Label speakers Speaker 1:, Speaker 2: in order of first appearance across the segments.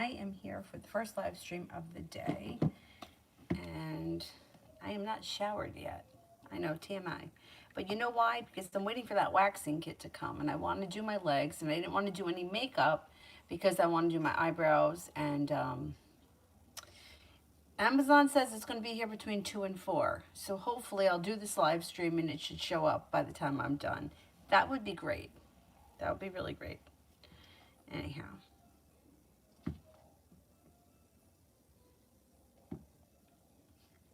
Speaker 1: I am here for the first live stream of the day, and I am not showered yet. I know, TMI. But you know why? Because I'm waiting for that waxing kit to come, and I want to do my legs, and I didn't want to do any makeup because I want to do my eyebrows, and Amazon says it's going to be here between 2 and 4. So hopefully I'll do this live stream and it should show up by the time I'm done. That would be great. That would be really great. Anyhow.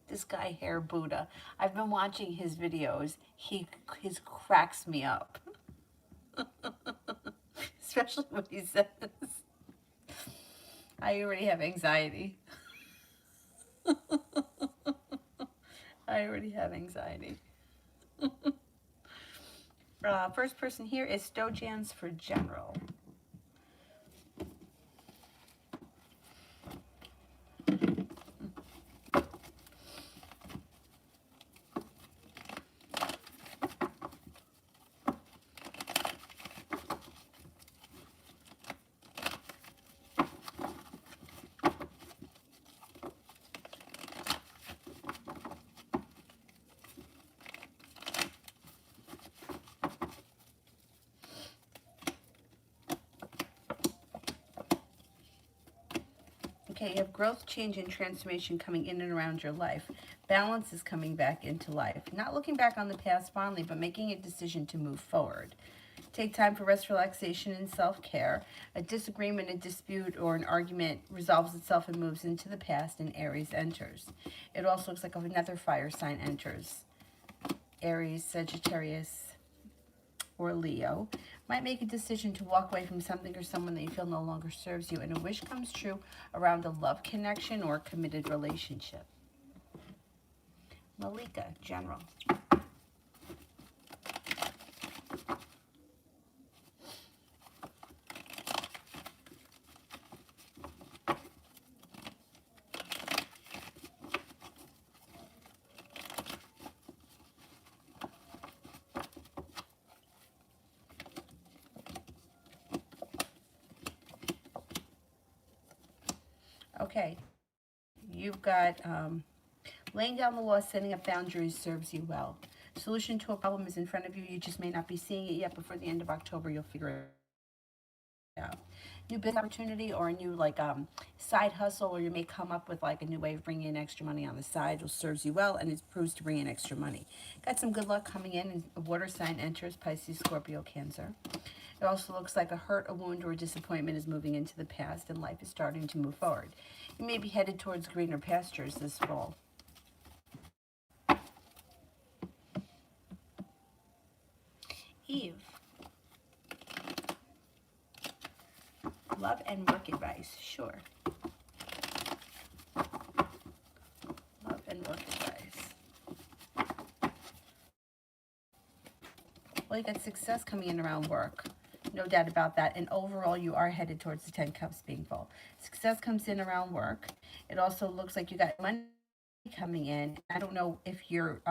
Speaker 1: This guy, Hair Buddha. I've been watching his videos. His cracks me up. Especially when he says, I already have anxiety. I already have anxiety. First person here is Stojans for General. Okay, you have growth, change, and transformation coming in and around your life. Balance is coming back into life. Not looking back on the past fondly, but making a decision to move forward. Take time for rest, relaxation, and self-care. A disagreement, a dispute, or an argument resolves itself and moves into the past, and Aries enters. It also looks like another fire sign enters. Aries, Sagittarius, or Leo, might make a decision to walk away from something or someone that you feel no longer serves you, and a wish comes true around a love connection or committed relationship. Malika, General. Okay, you've got laying down the law, setting up boundaries serves you well. Solution to a problem is in front of you. You just may not be seeing it yet. Before the end of October, you'll figure it out. New business opportunity or a new side hustle, or you may come up with like a new way of bringing in extra money on the side. It serves you well, and it proves to bring in extra money. Got some good luck coming in, and a water sign enters: Pisces, Scorpio, Cancer. It also looks like a hurt, a wound, or a disappointment is moving into the past, and life is starting to move forward. You may be headed towards greener pastures this fall. Eve. Love and work advice. Sure. Love and work advice. Well, you got success coming in around work. No doubt about that. And overall, you are headed towards the 10 cups being full. Success comes in around work. It also looks like you got money coming in. I don't know if you're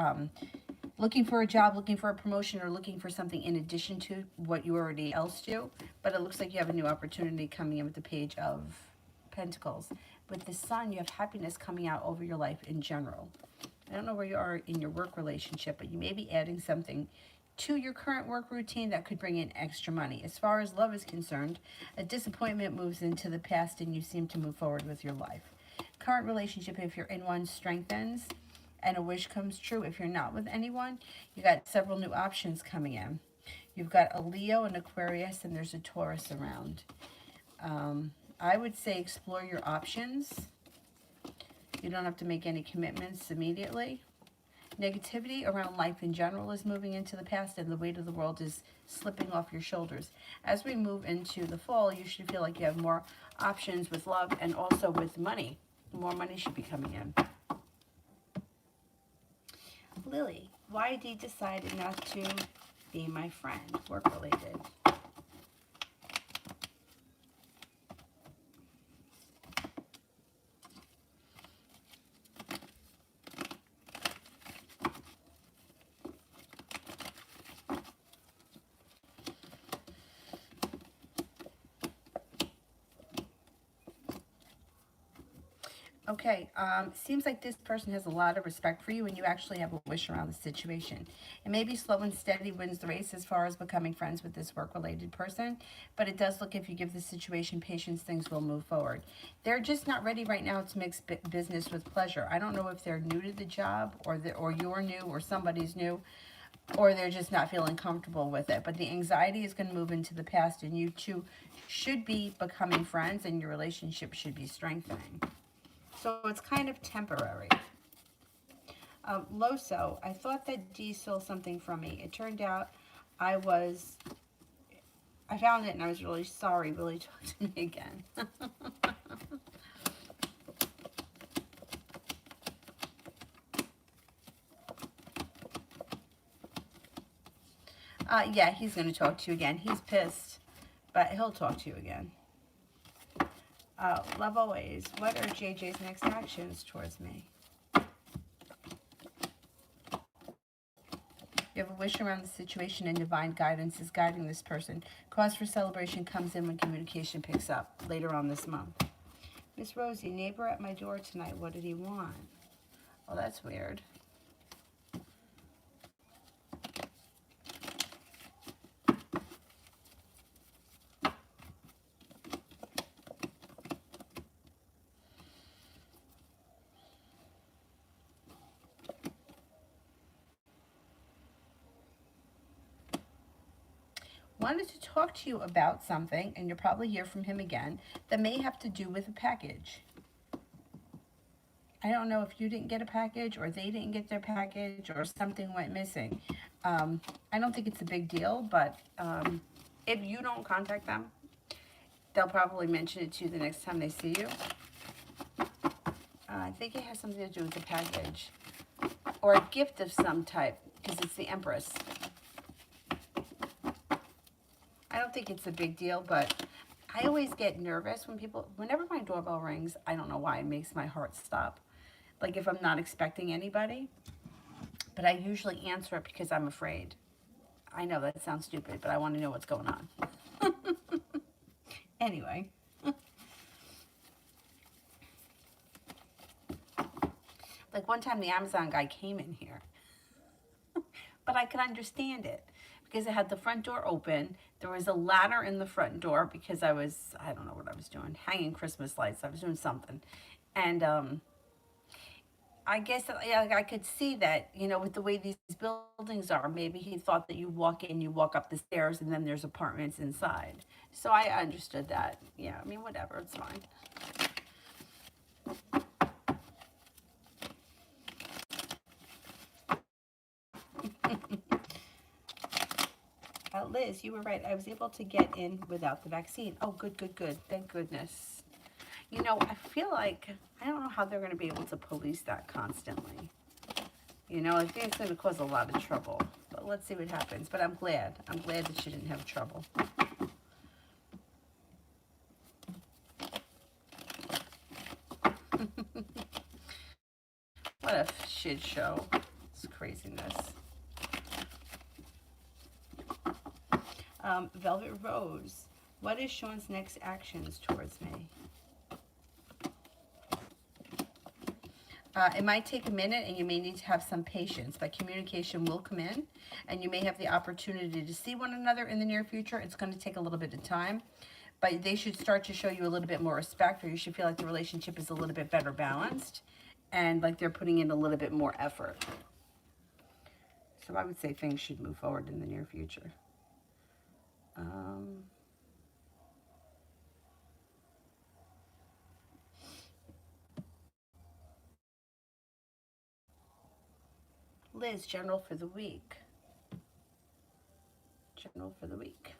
Speaker 1: looking for a job, looking for a promotion, or looking for something in addition to what you already else do. But it looks like you have a new opportunity coming in with the Page of Pentacles. With the Sun, you have happiness coming out over your life in general. I don't know where you are in your work relationship, but you may be adding something to your current work routine that could bring in extra money. As far as love is concerned, a disappointment moves into the past and you seem to move forward with your life. Current relationship, if you're in one, strengthens and a wish comes true. If you're not with anyone, you got several new options coming in. You've got a Leo, an Aquarius, and there's a Taurus around. I would say explore your options. You don't have to make any commitments immediately. Negativity around life in general is moving into the past, and the weight of the world is slipping off your shoulders. As we move into the fall, you should feel like you have more options with love and also with money. More money should be coming in. Lily, why did you decide not to be my friend? Work related. Okay, seems like this person has a lot of respect for you and you actually have a wish around the situation. And maybe slow and steady wins the race as far as becoming friends with this work-related person, but it does look if you give the situation patience, things will move forward. They're just not ready right now to mix business with pleasure. I don't know if they're new to the job or you're new or somebody's new, or they're just not feeling comfortable with it. But the anxiety is going to move into the past and you two should be becoming friends and your relationship should be strengthening. So it's kind of temporary. Loso, I thought that D stole something from me. It turned out I was, I found it and I was really sorry. Really talk to me again. Yeah, he's going to talk to you again. He's pissed, but he'll talk to you again. Love always. What are JJ's next actions towards me? You have a wish around the situation and divine guidance is guiding this person. Cause for celebration comes in when communication picks up later on this month. Miss Rosie, neighbor at my door tonight. What did he want? Oh, that's weird. Wanted to talk to you about something, and you'll probably hear from him again, that may have to do with a package. I don't know if you didn't get a package or they didn't get their package or something went missing. I don't think it's a big deal, but if you don't contact them, they'll probably mention it to you the next time they see you. I think it has something to do with the package or a gift of some type because it's the Empress. I don't think it's a big deal, but I always get nervous whenever my doorbell rings, I don't know why, it makes my heart stop. Like if I'm not expecting anybody, but I usually answer it because I'm afraid. I know that sounds stupid, but I want to know what's going on. Anyway. Like one time the Amazon guy came in here, but I could understand it because it had the front door open. There was a ladder in the front door because I don't know what I was doing, hanging Christmas lights. I was doing something. And I guess I could see that, with the way these buildings are, maybe he thought that you walk in, you walk up the stairs, and then there's apartments inside. So I understood that. Yeah, I mean, whatever, it's fine. Liz, you were right. I was able to get in without the vaccine. Oh, good, good, good. Thank goodness. I feel like, I don't know how they're going to be able to police that constantly. I think it's going to cause a lot of trouble. But let's see what happens. But I'm glad. I'm glad that she didn't have trouble. What a shit show. It's craziness. Velvet Rose, what is Sean's next actions towards me? It might take a minute and you may need to have some patience, but communication will come in and you may have the opportunity to see one another in the near future. It's going to take a little bit of time, but they should start to show you a little bit more respect, or you should feel like the relationship is a little bit better balanced and like they're putting in a little bit more effort. So I would say things should move forward in the near future. Liz, general for the week. General for the week.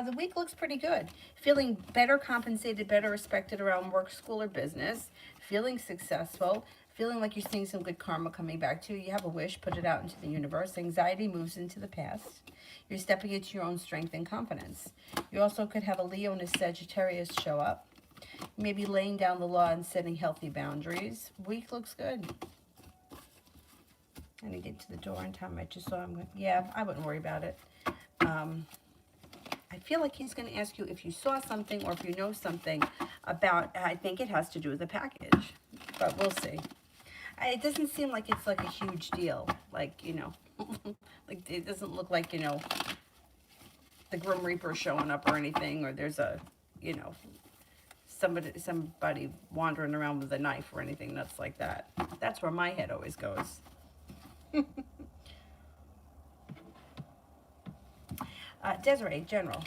Speaker 1: The week looks pretty good. Feeling better compensated, better respected around work, school, or business. Feeling successful. Feeling like you're seeing some good karma coming back to you. You have a wish, put it out into the universe. Anxiety moves into the past. You're stepping into your own strength and confidence. You also could have a Leo and a Sagittarius show up. Maybe laying down the law and setting healthy boundaries. Week looks good. I need to get to the door in time. I just saw him. Yeah, I wouldn't worry about it. Um, I feel like he's going to ask you if you saw something or if you know something about, I think it has to do with the package, but we'll see. It doesn't seem like it's like a huge deal. Like, like it doesn't look like, the Grim Reaper showing up or anything, or there's a, you know, somebody wandering around with a knife or anything nuts like that. That's where my head always goes. Desiree, general.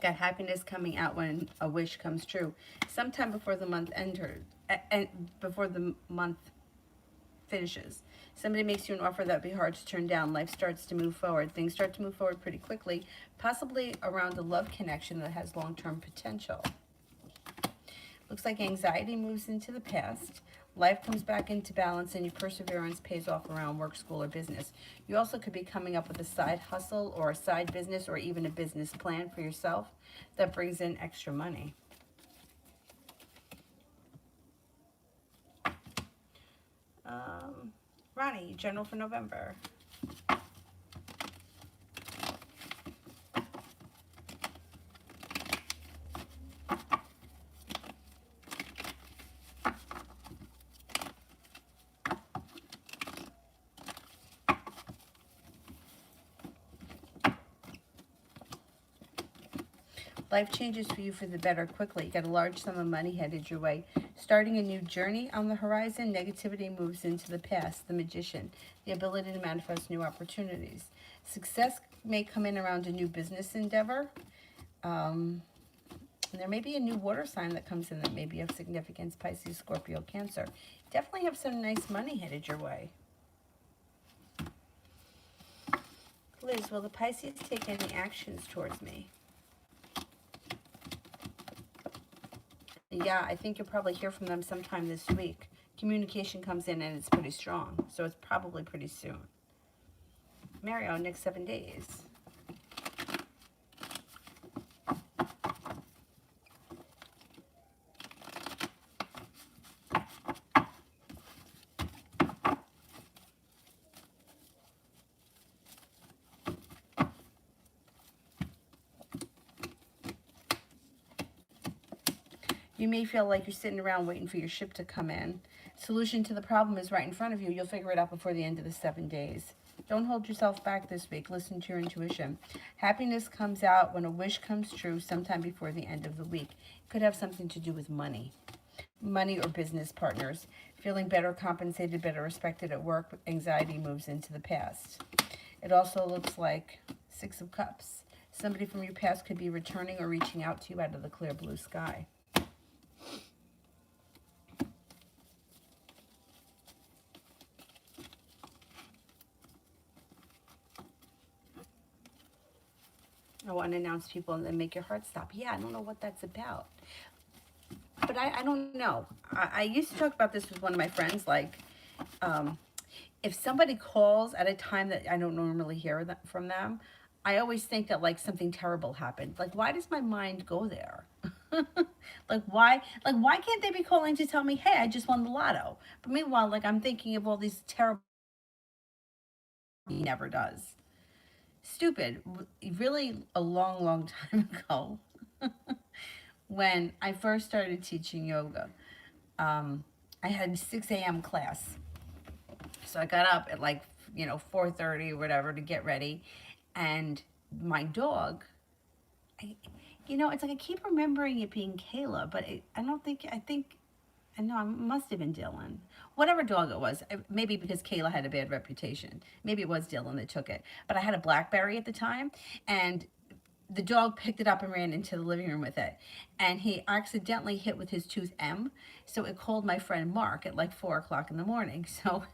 Speaker 1: Got happiness coming out when a wish comes true. Sometime before the month entered, and before the month finishes. Somebody makes you an offer that would be hard to turn down. Life starts to move forward. Things start to move forward pretty quickly, possibly around a love connection that has long-term potential. Looks like anxiety moves into the past. Life comes back into balance and your perseverance pays off around work, school, or business. You also could be coming up with a side hustle or a side business or even a business plan for yourself that brings in extra money. Ronnie, general for November. Life changes for you for the better quickly. You got a large sum of money headed your way. Starting a new journey on the horizon, negativity moves into the past. The magician, the ability to manifest new opportunities. Success may come in around a new business endeavor. And there may be a new water sign that comes in that may be of significance. Pisces, Scorpio, Cancer. Definitely have some nice money headed your way. Liz, will the Pisces take any actions towards me? Yeah, I think you'll probably hear from them sometime this week. Communication comes in and it's pretty strong, so it's probably pretty soon. Mario, next 7 days. You may feel like you're sitting around waiting for your ship to come in. Solution to the problem is right in front of you. You'll figure it out before the end of the 7 days. Don't hold yourself back this week. Listen to your intuition. Happiness comes out when a wish comes true sometime before the end of the week. It could have something to do with money. Money or business partners. Feeling better compensated, better respected at work. Anxiety moves into the past. It also looks like 6 of Cups. Somebody from your past could be returning or reaching out to you out of the clear blue sky. I want to announce people and then make your heart stop. Yeah, I don't know what that's about. But I don't know. I used to talk about this with one of my friends, like, if somebody calls at a time that I don't normally hear that from them, I always think that like something terrible happened. Like, why does my mind go there? Why can't they be calling to tell me, hey, I just won the lotto? But meanwhile, like I'm thinking of all these terrible, he never does. Stupid. Really a long, long time ago, when I first started teaching yoga, I had 6 a.m. class. So I got up at like, 4:30 or whatever to get ready. And my dog, I, it's like I keep remembering it being Kayla, but I know it must have been Dylan. Whatever dog it was, maybe because Kayla had a bad reputation. Maybe it was Dylan that took it. But I had a Blackberry at the time, and the dog picked it up and ran into the living room with it. And he accidentally hit with his tooth M, so it called my friend Mark at like 4 o'clock in the morning. So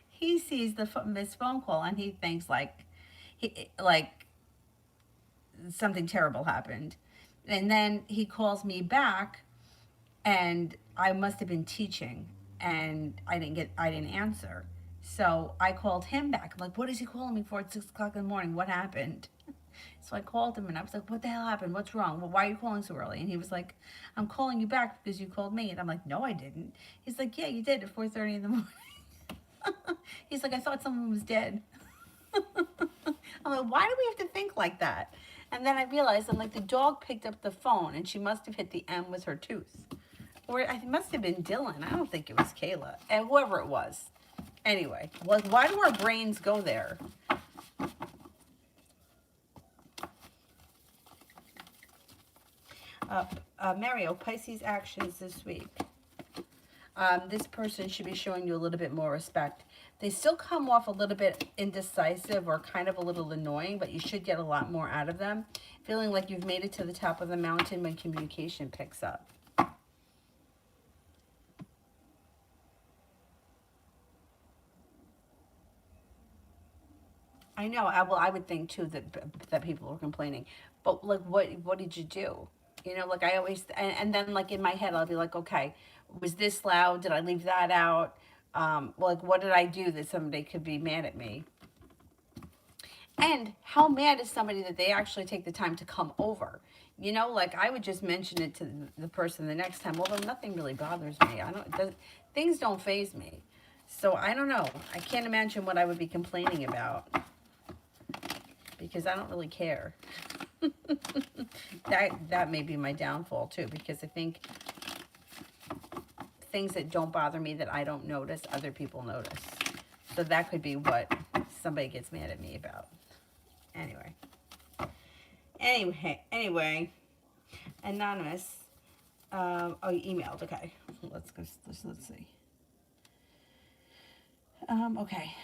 Speaker 1: he sees this phone call and he thinks like something terrible happened. And then he calls me back and I must have been teaching, and I didn't answer. So I called him back. I'm like, what is he calling me for at 6 o'clock in the morning? What happened? So I called him and I was like, what the hell happened? What's wrong? Well, why are you calling so early? And he was like, I'm calling you back because you called me. And I'm like, no, I didn't. He's like, yeah, you did at 4:30 in the morning. He's like, I thought someone was dead. I'm like, why do we have to think like that? And then I realized, I'm like, the dog picked up the phone and she must have hit the M with her tooth. Or it must have been Dylan. I don't think it was Kayla. And whoever it was. Anyway, like, why do our brains go there? Mario, Pisces actions this week. This person should be showing you a little bit more respect. They still come off a little bit indecisive or kind of a little annoying, but you should get a lot more out of them. Feeling like you've made it to the top of the mountain when communication picks up. I know. I would think too that people were complaining, but like, what did you do? You know, like I always, and then like in my head, I'll be like, okay, was this loud? Did I leave that out? Like, what did I do that somebody could be mad at me? And how mad is somebody that they actually take the time to come over? You know, like I would just mention it to the person the next time, although nothing really bothers me. Things don't faze me. So I don't know. I can't imagine what I would be complaining about because I don't really care. That may be my downfall too, because I think things that don't bother me that I don't notice, other people notice. So that could be what somebody gets mad at me about. Anyway, anonymous. Oh, you emailed. Okay, let's go. Let's see. Okay.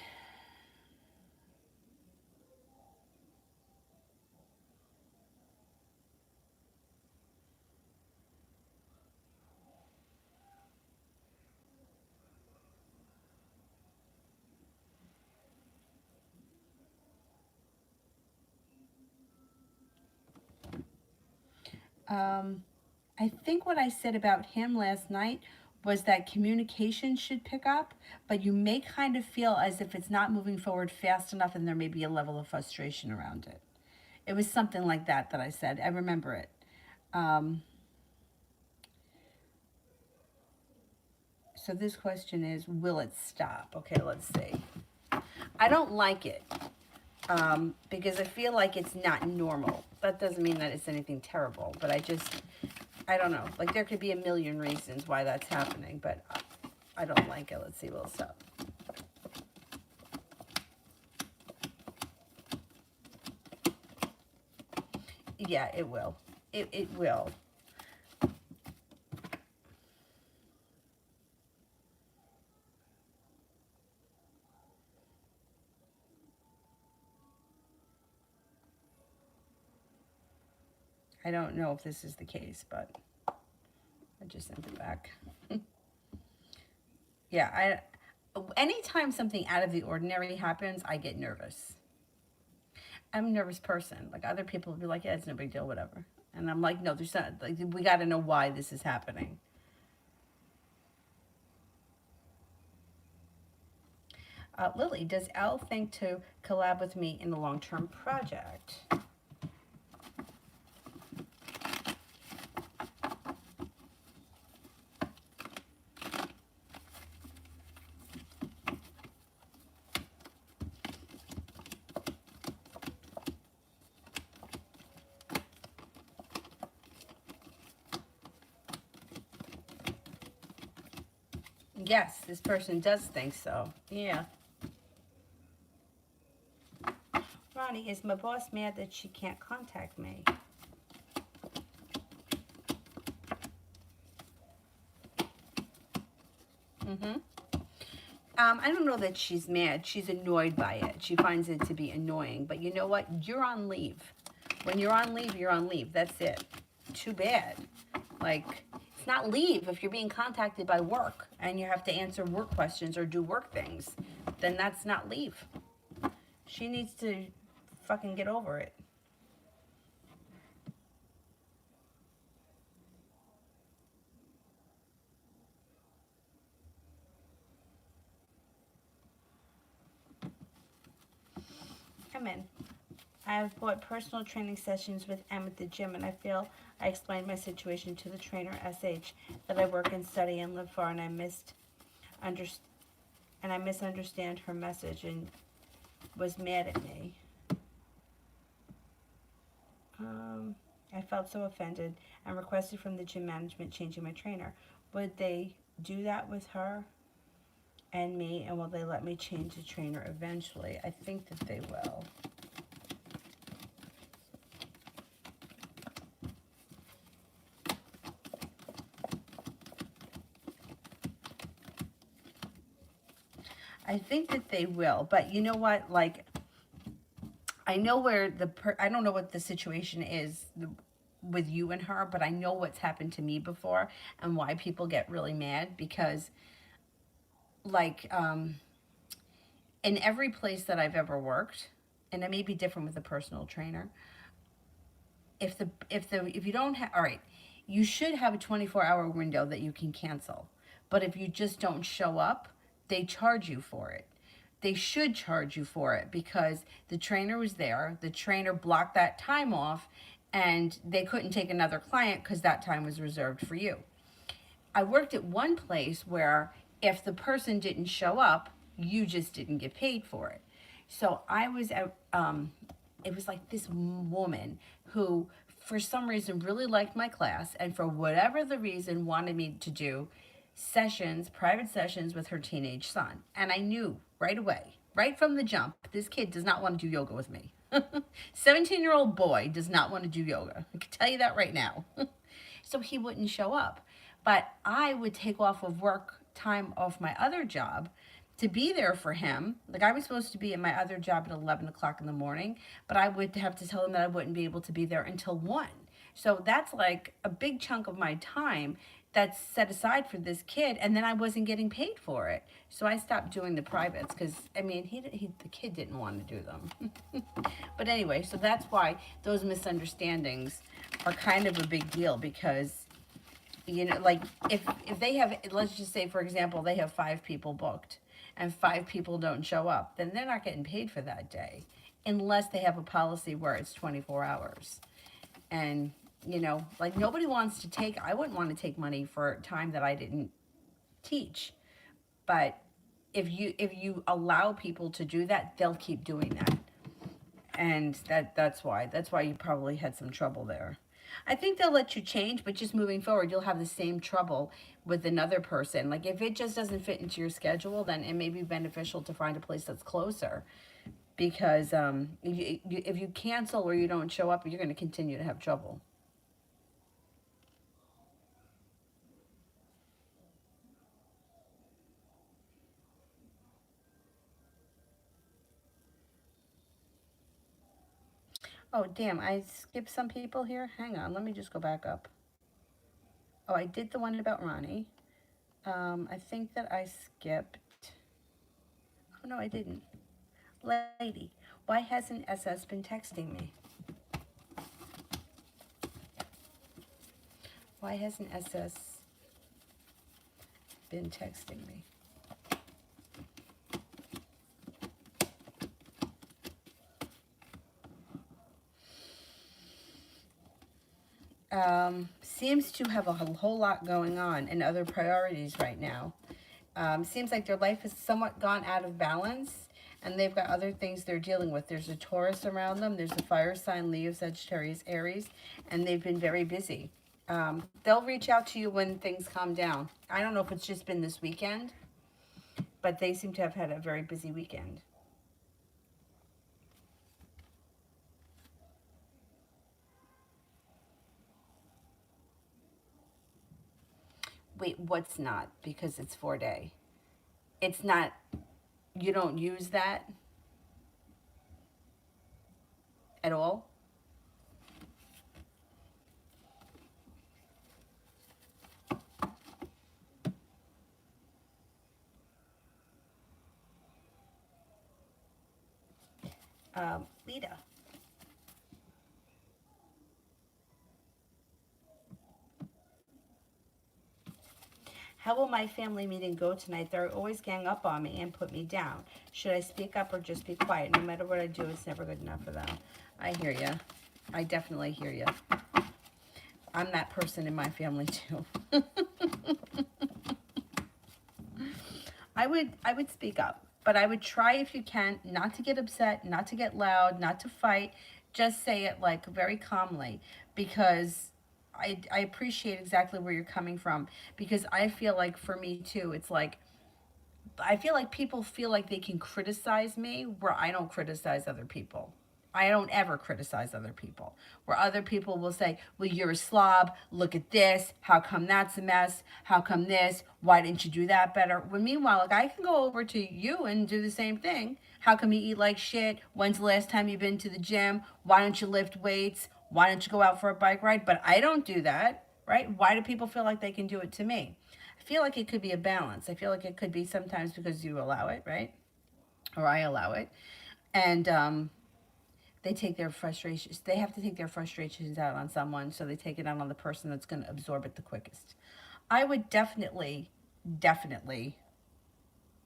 Speaker 1: I think what I said about him last night was that communication should pick up, but you may kind of feel as if it's not moving forward fast enough and there may be a level of frustration around it. It was something like that I said. I remember it. Um, so this question is, will it stop? Okay, let's see. I don't like it because I feel like it's not normal. That doesn't mean that it's anything terrible, but I don't know. Like, there could be a million reasons why that's happening, but I don't like it. Let's see, will it stop? Yeah, it will. It will. I don't know if this is the case, but I just sent it back. Yeah, anytime something out of the ordinary happens, I get nervous. I'm a nervous person. Like, other people will be like, yeah, it's no big deal, whatever. And I'm like, no, there's not. Like, we got to know why this is happening. Lily, does Elle think to collab with me in a long-term project? Yes, this person does think so. Yeah. Ronnie, is my boss mad that she can't contact me? Mm-hmm. I don't know that she's mad. She's annoyed by it. She finds it to be annoying. But you know what? You're on leave. When you're on leave, you're on leave. That's it. Too bad. Like, it's not leave if you're being contacted by work and you have to answer work questions or do work things. Then that's not leave. She needs to fucking get over it. come in. I have bought personal training sessions with M at the gym, and I feel I explained my situation to the trainer SH, that I work and study and live far, and under and I misunderstand her message and was mad at me. I felt so offended and requested from the gym management changing my trainer. Would they do that with her and me, and will they let me change the trainer eventually? I think that they will. I think that they will, but you know what? Like, I know where I don't know what the situation is with you and her, but I know what's happened to me before and why people get really mad because, like, in every place that I've ever worked, and it may be different with a personal trainer, if you don't have, all right, you should have a 24-hour window that you can cancel. But if you just don't show up, they charge you for it. They should charge you for it because the trainer was there, the trainer blocked that time off, and they couldn't take another client because that time was reserved for you. I worked at one place where if the person didn't show up, you just didn't get paid for it. So I was at, it was like this woman who, for some reason, really liked my class, and for whatever the reason, wanted me to do private sessions with her teenage son. And I knew right away, right from the jump, this kid does not want to do yoga with me. 17-year-old boy does not want to do yoga. I can tell you that right now. So he wouldn't show up. But I would take off of work time off my other job to be there for him. Like, I was supposed to be at my other job at 11 o'clock in the morning, but I would have to tell him that I wouldn't be able to be there until 1. So that's like a big chunk of my time that's set aside for this kid, and then I wasn't getting paid for it. So I stopped doing the privates because, I mean, the kid didn't want to do them. But anyway, so that's why those misunderstandings are kind of a big deal because, you know, like if they have, let's just say, for example, they have 5 people booked and 5 people don't show up, then they're not getting paid for that day unless they have a policy where it's 24 hours. And, you know, like nobody wants to I wouldn't want to take money for time that I didn't teach. But if you allow people to do that, they'll keep doing that. And that's why you probably had some trouble there. I think they'll let you change, but just moving forward, you'll have the same trouble with another person. Like if it just doesn't fit into your schedule, then it may be beneficial to find a place that's closer. Because if you cancel or you don't show up, you're going to continue to have trouble. Oh, damn, I skipped some people here. Hang on, let me just go back up. Oh, I did the one about Ronnie. I think that I skipped. Oh, no, I didn't. Lady, why hasn't SS been texting me? Why hasn't SS been texting me? Seems to have a whole lot going on and other priorities right now. Seems like their life has somewhat gone out of balance and they've got other things they're dealing with. There's a Taurus around them. There's a fire sign, Leo, Sagittarius, Aries, and they've been very busy. They'll reach out to you when things calm down. I don't know if it's just been this weekend, but they seem to have had a very busy weekend. Wait, what's not? Because it's 4-day. It's not, you don't use that at all? Lita. How will my family meeting go tonight? They're always gang up on me and put me down. Should I speak up or just be quiet? No matter what I do, it's never good enough for them. I hear you. I definitely hear you. I'm that person in my family too. I would speak up, but I would try, if you can, not to get upset, not to get loud, not to fight. Just say it like very calmly, because I appreciate exactly where you're coming from, because I feel like for me too, it's like I feel like people feel like they can criticize me where I don't criticize other people. I don't ever criticize other people. Where other people will say, well, you're a slob. Look at this. How come that's a mess? How come this? Why didn't you do that better? When meanwhile, like, I can go over to you and do the same thing. How come you eat like shit? When's the last time you've been to the gym? Why don't you lift weights? Why don't you go out for a bike ride? But I don't do that, right? Why do people feel like they can do it to me? I feel like it could be a balance. I feel like it could be sometimes because you allow it, right? Or I allow it. And they take their frustrations, they have to take their frustrations out on someone, so they take it out on the person that's going to absorb it the quickest. I would definitely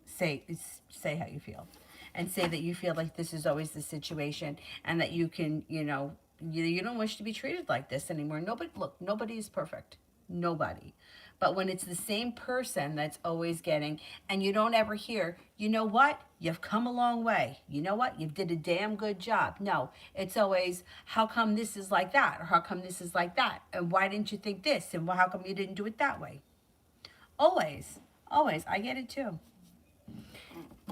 Speaker 1: say how you feel, and say that you feel like this is always the situation, and that you can, you don't wish to be treated like this anymore. Nobody is perfect. Nobody. But when it's the same person that's always getting, and you don't ever hear, you know what, you've come a long way, you know what, you did a damn good job. No, it's always, how come this is like that, or how come this is like that, and why didn't you think this, and well, how come you didn't do it that way? Always. Always. I get it too.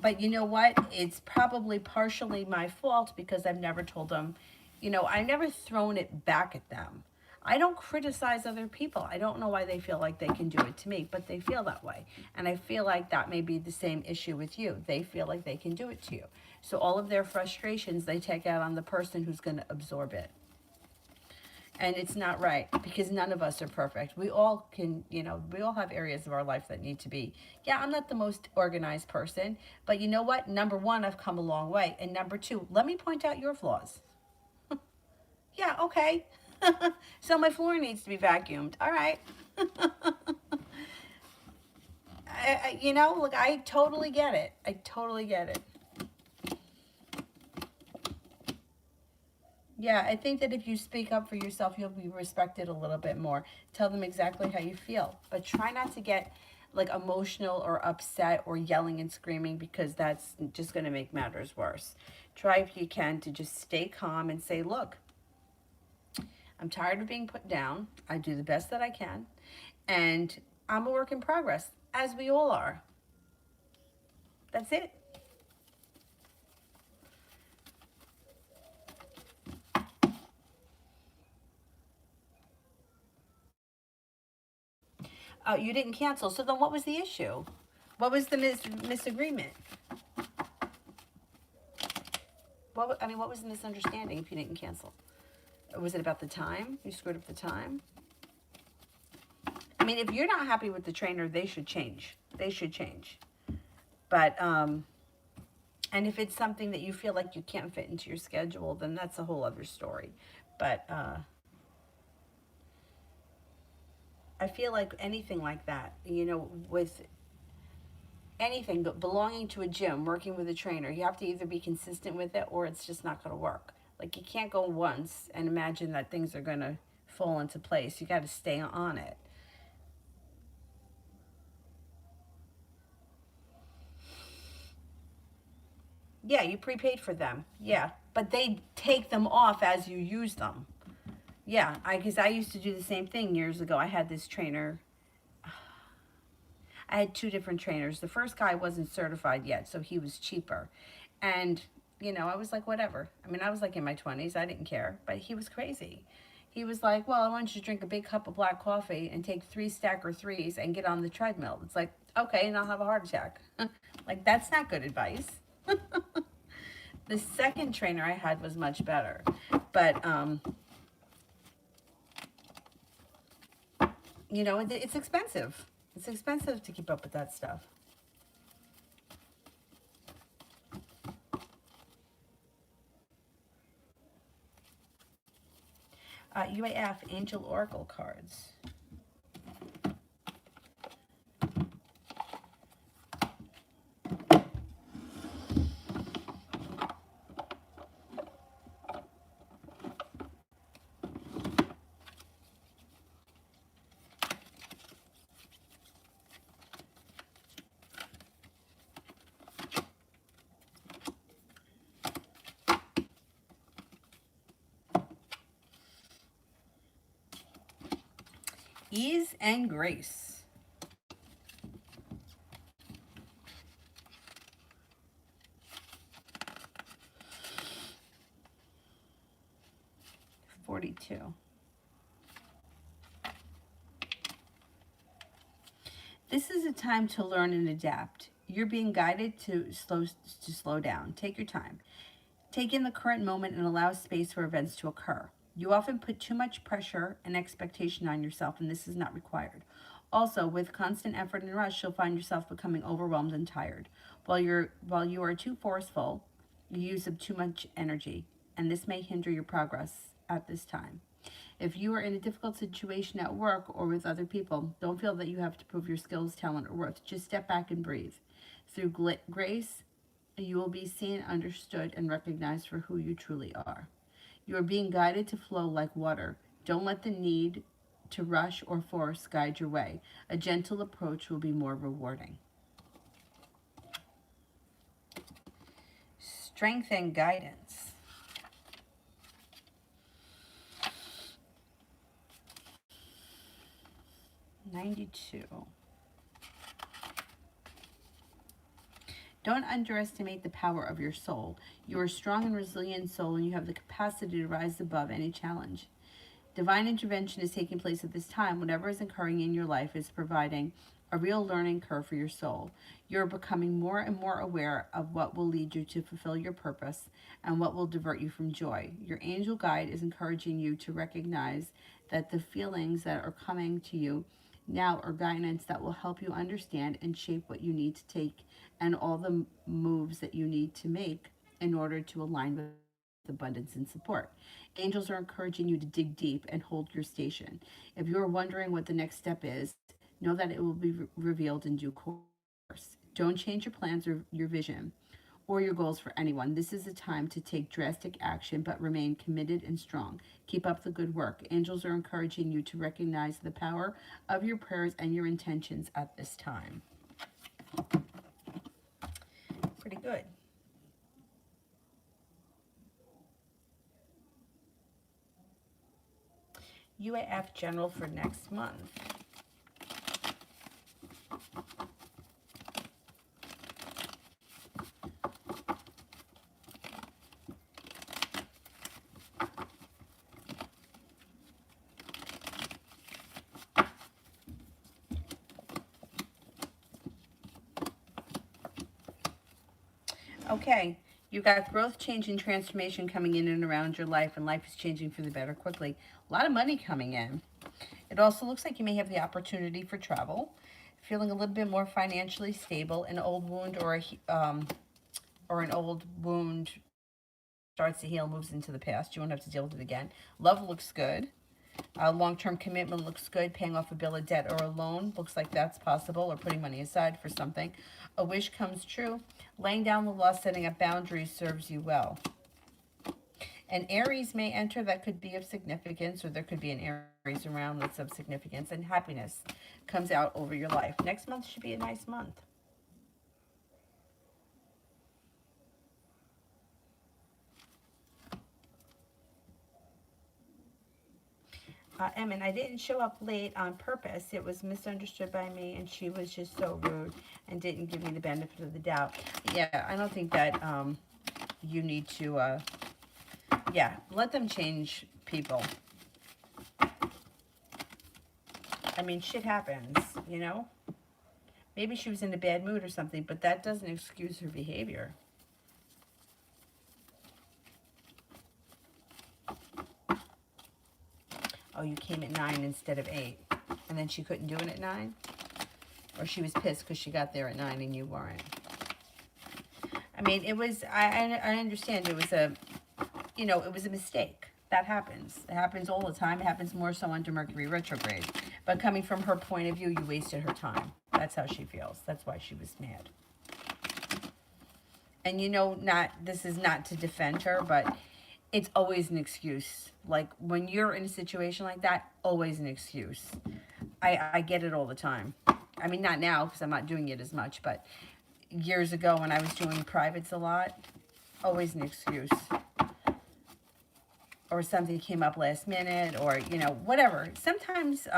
Speaker 1: But you know what? It's probably partially my fault, because I've never told them, I've never thrown it back at them. I don't criticize other people. I don't know why they feel like they can do it to me, but they feel that way. And I feel like that may be the same issue with you. They feel like they can do it to you. So all of their frustrations, they take out on the person who's going to absorb it. And it's not right, because none of us are perfect. We all can, we all have areas of our life that need to be. Yeah, I'm not the most organized person, but you know what? Number one, I've come a long way. And number two, let me point out your flaws. Yeah, okay. So my floor needs to be vacuumed. All right. Look, I totally get it. I totally get it. Yeah, I think that if you speak up for yourself, you'll be respected a little bit more. Tell them exactly how you feel, but try not to get like emotional or upset or yelling and screaming, because that's just going to make matters worse. Try, if you can, to just stay calm and say, look, I'm tired of being put down. I do the best that I can, and I'm a work in progress, as we all are. That's it. You didn't cancel. So then what was the issue? What was the misagreement? What was the misunderstanding if you didn't cancel? Was it about the time? You screwed up the time? I mean, if you're not happy with the trainer, they should change. They should change. But, and if it's something that you feel like you can't fit into your schedule, then that's a whole other story. But, I feel like anything like that, with anything belonging to a gym, working with a trainer, you have to either be consistent with it, or it's just not going to work. Like, you can't go once and imagine that things are going to fall into place. You got to stay on it. Yeah, you prepaid for them. Yeah, but they take them off as you use them. Yeah, because I used to do the same thing years ago. I had this trainer. I had two different trainers. The first guy wasn't certified yet, so he was cheaper. And, I was like, whatever. I mean, I was like in my 20s. I didn't care. But he was crazy. He was like, well, I want you to drink a big cup of black coffee and take 3-stacker threes and get on the treadmill. It's like, okay, and I'll have a heart attack. Like, that's not good advice. The second trainer I had was much better. But, it's expensive. It's expensive to keep up with that stuff. UAF, Angel Oracle cards. Ease and grace. 42. This is a time to learn and adapt. You're being guided to slow down. Take your time. Take in the current moment and allow space for events to occur. You often put too much pressure and expectation on yourself, and this is not required. Also, with constant effort and rush, you'll find yourself becoming overwhelmed and tired. While you are too forceful, you use up too much energy, and this may hinder your progress at this time. If you are in a difficult situation at work or with other people, don't feel that you have to prove your skills, talent, or worth. Just step back and breathe. Through grace, you will be seen, understood, and recognized for who you truly are. You are being guided to flow like water. Don't let the need to rush or force guide your way. A gentle approach will be more rewarding. Strength and guidance. 92. Don't underestimate the power of your soul. You are a strong and resilient soul, and you have the capacity to rise above any challenge. Divine intervention is taking place at this time. Whatever is occurring in your life is providing a real learning curve for your soul. You're becoming more and more aware of what will lead you to fulfill your purpose and what will divert you from joy. Your angel guide is encouraging you to recognize that the feelings that are coming to you now are guidance that will help you understand and shape what you need to take and all the moves that you need to make in order to align with abundance and support. Angels are encouraging you to dig deep and hold your station. If you're wondering what the next step is, know that it will be revealed in due course. Don't change your plans or your vision or your goals for anyone. This is a time to take drastic action, but remain committed and strong. Keep up the good work. Angels are encouraging you to recognize the power of your prayers and your intentions at this time. Pretty good. UAF General for next month. Okay, you got growth, change, and transformation coming in and around your life, and life is changing for the better quickly. A lot of money coming in. It also looks like you may have the opportunity for travel, feeling a little bit more financially stable. An old wound or an old wound starts to heal, moves into the past. You won't have to deal with it again. Love looks good. Long-term commitment looks good. Paying off a bill of debt or a loan looks like that's possible, or putting money aside for something. A wish comes true. Laying down the law, setting up boundaries serves you well. An Aries may enter that could be of significance, or there could be an Aries around that's of significance, and happiness comes out over your life. Next month should be a nice month. And I didn't show up late on purpose. It was misunderstood by me, and she was just so rude and didn't give me the benefit of the doubt. Yeah, I don't think that you need to, yeah, let them change people. I mean, shit happens, you know? Maybe she was in a bad mood or something, but that doesn't excuse her behavior. Oh, you came at 9 instead of 8. And then she couldn't do it at 9? Or she was pissed because she got there at 9 and you weren't. I mean, it was, I understand it was a, you know, it was a mistake. That happens. It happens all the time. It happens more so under Mercury retrograde. But coming from her point of view, you wasted her time. That's how she feels. That's why she was mad. And you know, this is not to defend her, but it's always an excuse. Like, when you're in a situation like that, always an excuse. I get it all the time. I mean, not now, because I'm not doing it as much, but years ago when I was doing privates a lot, always an excuse. Or something came up last minute, or, you know, whatever. Sometimes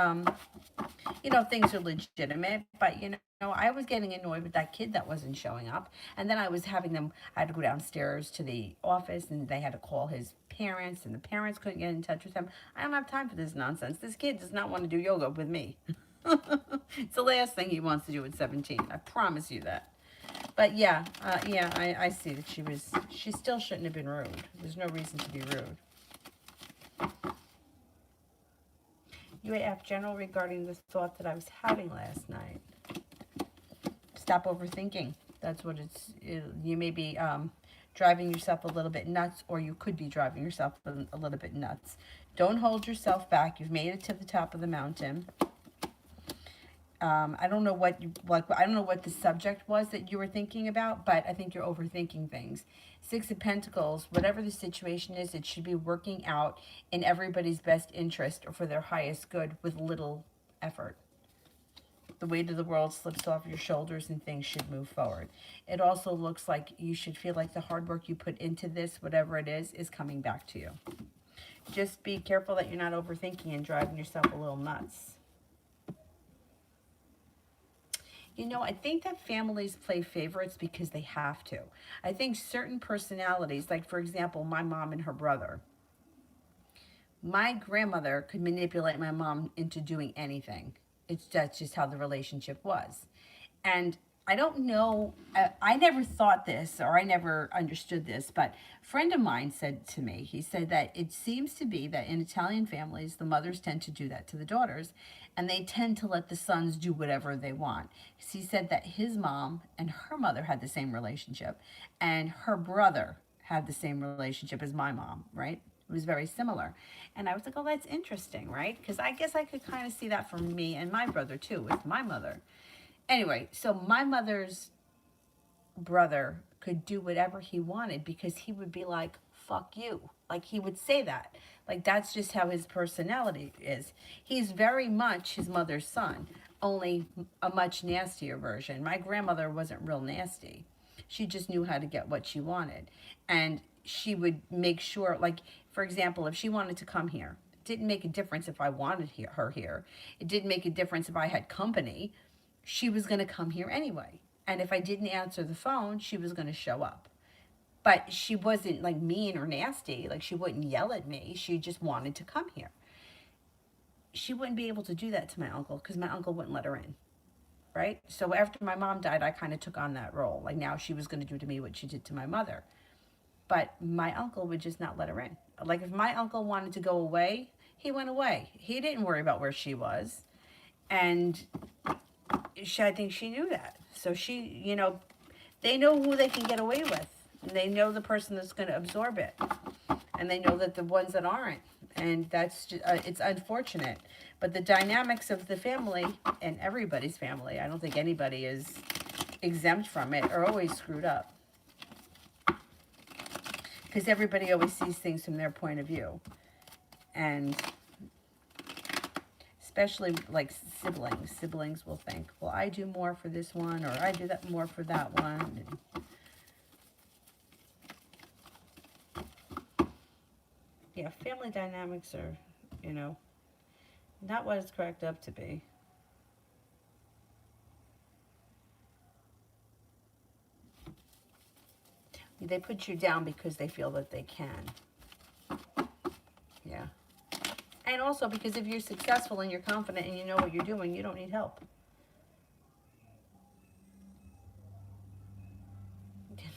Speaker 1: things are legitimate, but I was getting annoyed with that kid that wasn't showing up. And then I had to go downstairs to the office and they had to call his parents and the parents couldn't get in touch with him. I don't have time for this nonsense. This kid does not want to do yoga with me. It's the last thing he wants to do at 17. I promise you that. But yeah, I see that she still shouldn't have been rude. There's no reason to be rude. UAF general regarding the thought that I was having last night. Stop overthinking. That's what you may be driving yourself a little bit nuts, or you could be driving yourself a little bit nuts. Don't hold yourself back. You've made it to the top of the mountain. I don't know what I don't know what the subject was that you were thinking about, but I think you're overthinking things. Six of Pentacles, whatever the situation is, it should be working out in everybody's best interest or for their highest good with little effort. The weight of the world slips off your shoulders and things should move forward. It also looks like you should feel like the hard work you put into this, whatever it is coming back to you. Just be careful that you're not overthinking and driving yourself a little nuts. I think that families play favorites because they have to. I think certain personalities, like for example, my mom and her brother. My grandmother could manipulate my mom into doing anything. That's just how the relationship was. And I don't know, I never thought this or I never understood this, but a friend of mine said to me, he said that it seems to be that in Italian families, the mothers tend to do that to the daughters and they tend to let the sons do whatever they want. He said that his mom and her mother had the same relationship and her brother had the same relationship as my mom, right? It was very similar. And I was like, oh, that's interesting, right? Because I guess I could kind of see that from me and my brother too, with my mother. Anyway, so my mother's brother could do whatever he wanted because he would be like, fuck you. Like he would say that. Like that's just how his personality is. He's very much his mother's son, only a much nastier version. My grandmother wasn't real nasty. She just knew how to get what she wanted. And she would make sure, like, for example, if she wanted to come here, it didn't make a difference if I wanted her here. It didn't make a difference if I had company. She was going to come here anyway. And if I didn't answer the phone, she was going to show up. But she wasn't like mean or nasty. Like she wouldn't yell at me. She just wanted to come here. She wouldn't be able to do that to my uncle because my uncle wouldn't let her in. Right? So after my mom died, I kind of took on that role. Like now she was going to do to me what she did to my mother. But my uncle would just not let her in. Like if my uncle wanted to go away, he went away. He didn't worry about where she was. And I think she knew that. So she, they know who they can get away with. And they know the person that's going to absorb it. And they know that the ones that aren't. And that's just, it's unfortunate. But the dynamics of the family and everybody's family, I don't think anybody is exempt from it, are always screwed up. Because everybody always sees things from their point of view. And especially like siblings. Siblings will think, well, I do more for this one, or I do that more for that one. Yeah, family dynamics are, not what it's cracked up to be. They put you down because they feel that they can. Yeah. And also because if you're successful and you're confident and you know what you're doing, you don't need help.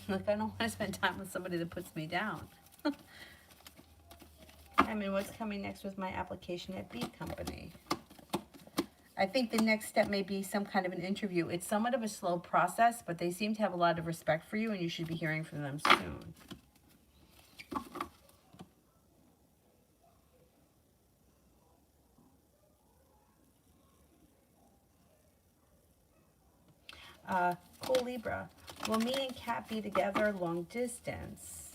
Speaker 1: Like, I don't want to spend time with somebody that puts me down. I mean, what's coming next with my application at B Company? I think the next step may be some kind of an interview. It's somewhat of a slow process, but they seem to have a lot of respect for you, and you should be hearing from them soon. Cool Libra. Will me and Kat be together long distance?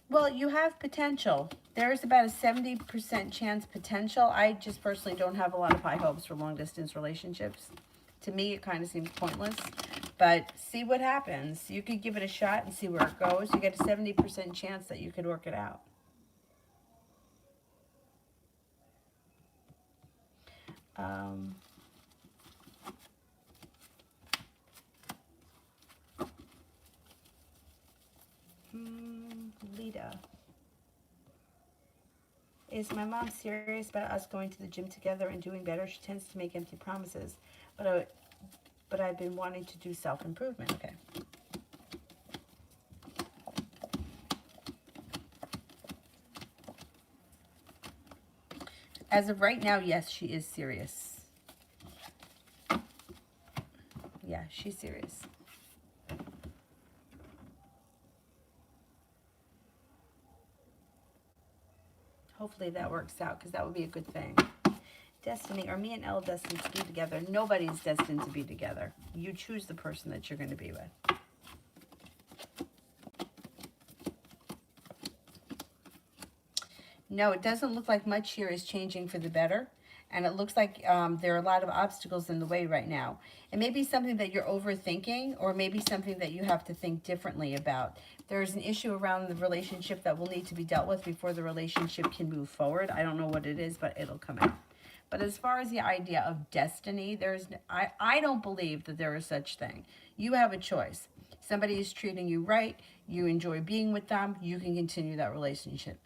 Speaker 1: Well, you have potential. There is about a 70% chance potential. I just personally don't have a lot of high hopes for long distance relationships. To me, it kind of seems pointless. But see what happens. You could give it a shot and see where it goes. You get a 70% chance that you could work it out. Um, Lita. Is my mom serious about us going to the gym together and doing better? She tends to make empty promises, but I've been wanting to do self-improvement. Okay. As of right now, yes, she is serious. Yeah, she's serious. Hopefully that works out, because that would be a good thing. Destiny, are me and Elle destined to be together? Nobody's destined to be together. You choose the person that you're going to be with. No, it doesn't look like much here is changing for the better. And it looks like there are a lot of obstacles in the way right now. It may be something that you're overthinking, or maybe something that you have to think differently about. There's an issue around the relationship that will need to be dealt with before the relationship can move forward. I don't know what it is, but it'll come out. But as far as the idea of destiny, I don't believe that there is such thing. You have a choice. Somebody is treating you right. You enjoy being with them. You can continue that relationship.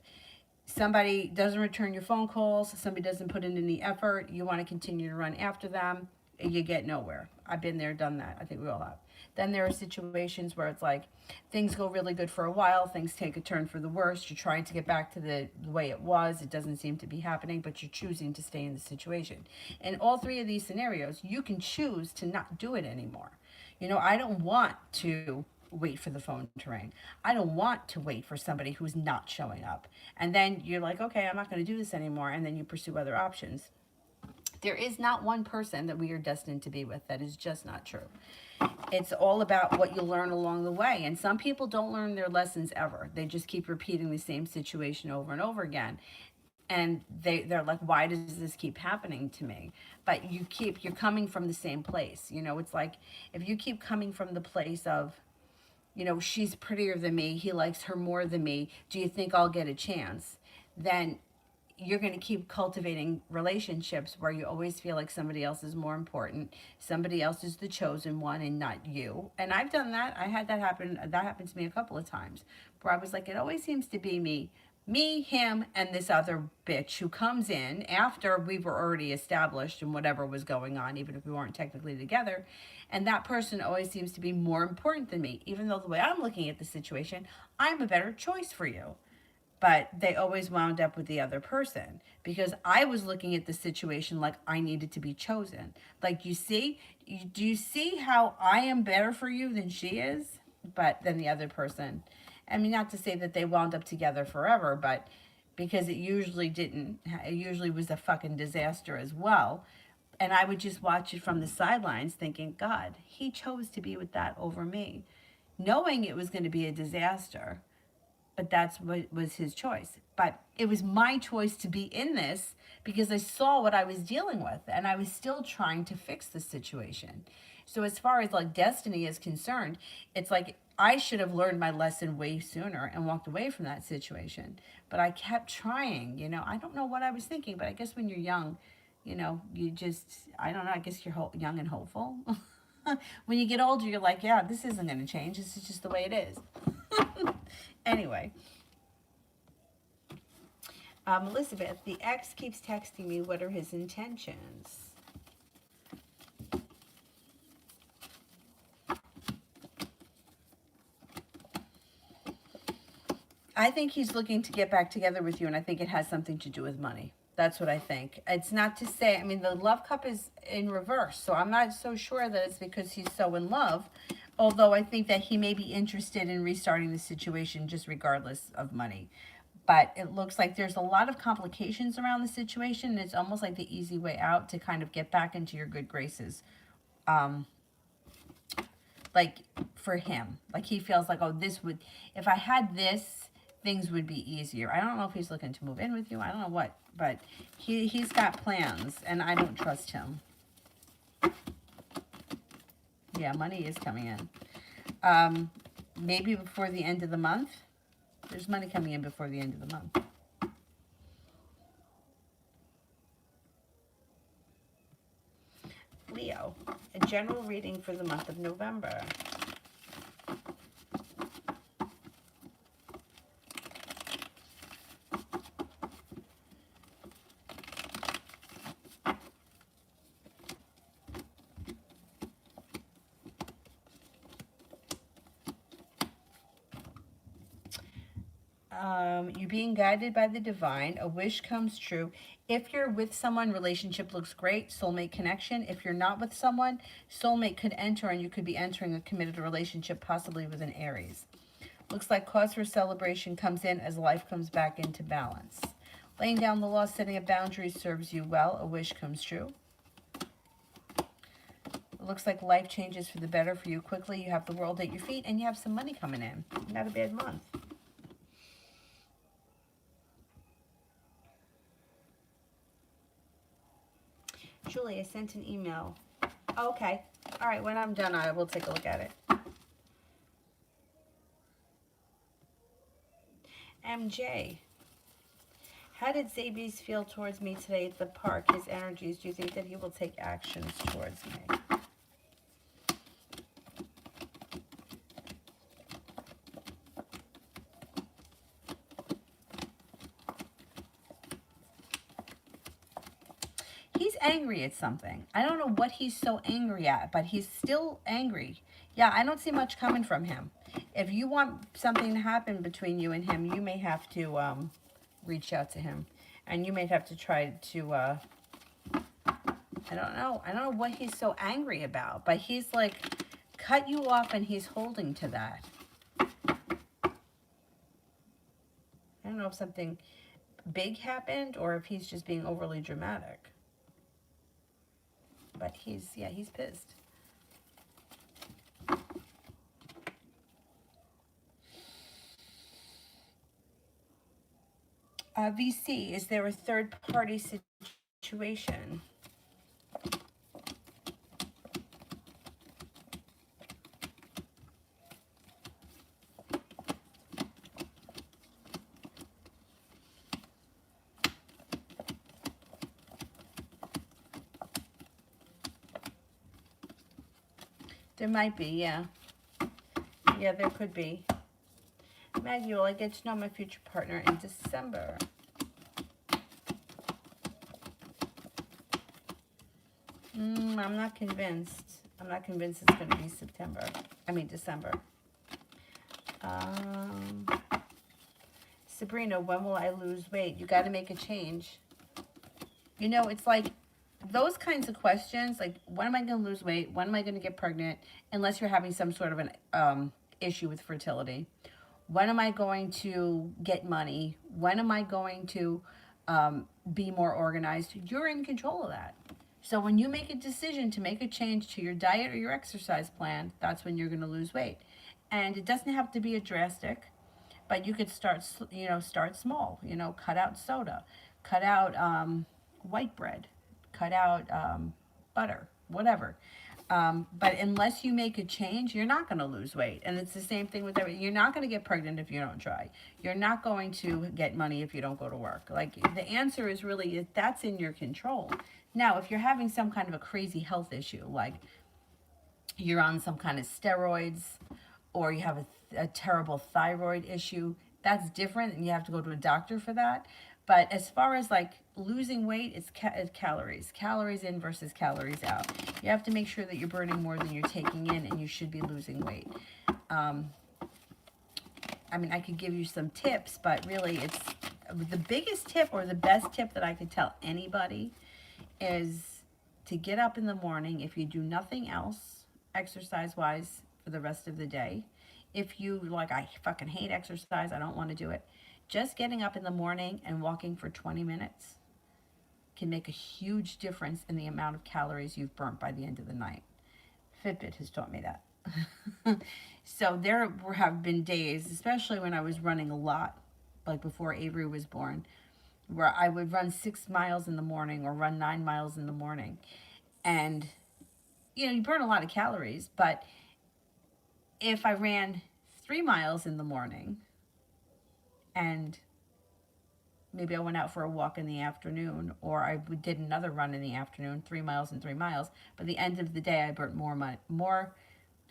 Speaker 1: Somebody doesn't return your phone calls, somebody doesn't put in any effort, you want to continue to run after them, you get nowhere. I've been there, done that. I think we all have. Then there are situations where it's like things go really good for a while, things take a turn for the worse. You're trying to get back to the way it was. It doesn't seem to be happening, but you're choosing to stay in the situation. In all three of these scenarios, you can choose to not do it anymore. I don't want to wait for the phone to ring. I don't want to wait for somebody who's not showing up. And then you're like, okay, I'm not going to do this anymore. And then you pursue other options. There is not one person that we are destined to be with. That is just not true. It's all about what you learn along the way. And some people don't learn their lessons ever. They just keep repeating the same situation over and over again. And they're like, why does this keep happening to me? But you're coming from the same place. It's like if you keep coming from the place of, she's prettier than me, he likes her more than me, do you think I'll get a chance? Then you're going to keep cultivating relationships where you always feel like somebody else is more important, somebody else is the chosen one and not you. And I've done that. I had that happen. That happened to me a couple of times where I was like, it always seems to be me, him, and this other bitch who comes in after we were already established and whatever was going on, even if we weren't technically together. And that person always seems to be more important than me, even though the way I'm looking at the situation, I'm a better choice for you. But they always wound up with the other person because I was looking at the situation like I needed to be chosen. Like, do you see how I am better for you than she is? But then the other person, I mean, not to say that they wound up together forever, but because it usually didn't, it usually was a fucking disaster as well. And I would just watch it from the sidelines thinking, God, he chose to be with that over me, knowing it was going to be a disaster. But that's what was his choice. But it was my choice to be in this because I saw what I was dealing with and I was still trying to fix the situation. So as far as like destiny is concerned, it's like I should have learned my lesson way sooner and walked away from that situation. But I kept trying, I don't know what I was thinking, but I guess when you're young, you just, I don't know, I guess you're young and hopeful. When you get older, you're like, yeah, this isn't going to change. This is just the way it is. Anyway, Elizabeth, the ex keeps texting me. What are his intentions? I think he's looking to get back together with you, and I think it has something to do with money. That's what I think. It's not to say, I mean, the love cup is in reverse, so I'm not so sure that it's because he's so in love, although I think that he may be interested in restarting the situation just regardless of money. But it looks like there's a lot of complications around the situation, and it's almost like the easy way out to kind of get back into your good graces. Like, for him. Like, he feels like, oh, if I had this, things would be easier. I don't know if he's looking to move in with you. I don't know what, but he's got plans, and I don't trust him. Yeah, money is coming in. Maybe before the end of the month. There's money coming in before the end of the month. general reading for the month of November. You're being guided by the divine. A wish comes true. If you're with someone, relationship looks great. Soulmate connection. If you're not with someone, soulmate could enter and you could be entering a committed relationship, possibly with an Aries. Looks like cause for celebration comes in as life comes back into balance. Laying down the law, setting a boundary serves you well. A wish comes true. It looks like life changes for the better for you quickly. You have the world at your feet and you have some money coming in. Not a bad month. Julie, I sent an email. Oh, okay. All right, when I'm done, I will take a look at it. MJ, how did Zabies feel towards me today at the park? His energies, do you think that he will take actions towards me? He's angry at something. I don't know what he's so angry at, but he's still angry. Yeah, I don't see much coming from him. If you want something to happen between you and him, you may have to reach out to him. And you may have to try to, I don't know. I don't know what he's so angry about, but he's like cut you off and he's holding to that. I don't know if something big happened or if he's just being overly dramatic. But he's pissed. VC, is there a third party situation? There might be, yeah. Yeah, there could be. Maggie, will I get to know my future partner in December? I'm not convinced. I'm not convinced it's going to be December. Sabrina, when will I lose weight? You got to make a change. You know, it's like those kinds of questions, like when am I going to lose weight? When am I going to get pregnant? Unless you're having some sort of an issue with fertility. When am I going to get money? When am I going to be more organized? You're in control of that. So when you make a decision to make a change to your diet or your exercise plan, that's when you're going to lose weight. And it doesn't have to be a drastic, but you could start small, cut out soda, cut out white bread, cut out butter, whatever. But unless you make a change, you're not going to lose weight. And it's the same thing with everything. You're not going to get pregnant if you don't try. You're not going to get money if you don't go to work. Like, the answer is really, that's in your control. Now, if you're having some kind of a crazy health issue, like you're on some kind of steroids or you have a terrible thyroid issue, that's different and you have to go to a doctor for that. But as far as like losing weight, it's calories. Calories in versus calories out. You have to make sure that you're burning more than you're taking in, and you should be losing weight. I mean, I could give you some tips, but really it's the biggest tip or the best tip that I could tell anybody is to get up in the morning. If you do nothing else exercise-wise for the rest of the day, if you like, I fucking hate exercise, I don't want to do it, just getting up in the morning and walking for 20 minutes can make a huge difference in the amount of calories you've burnt by the end of the night. Fitbit has taught me that. So there have been days, especially when I was running a lot, like before Avery was born, where I would run 6 miles in the morning or run 9 miles in the morning. And, you burn a lot of calories, but if I ran 3 miles in the morning and Maybe I went out for a walk in the afternoon, or I did another run in the afternoon, 3 miles and 3 miles. But at the end of the day, I burnt more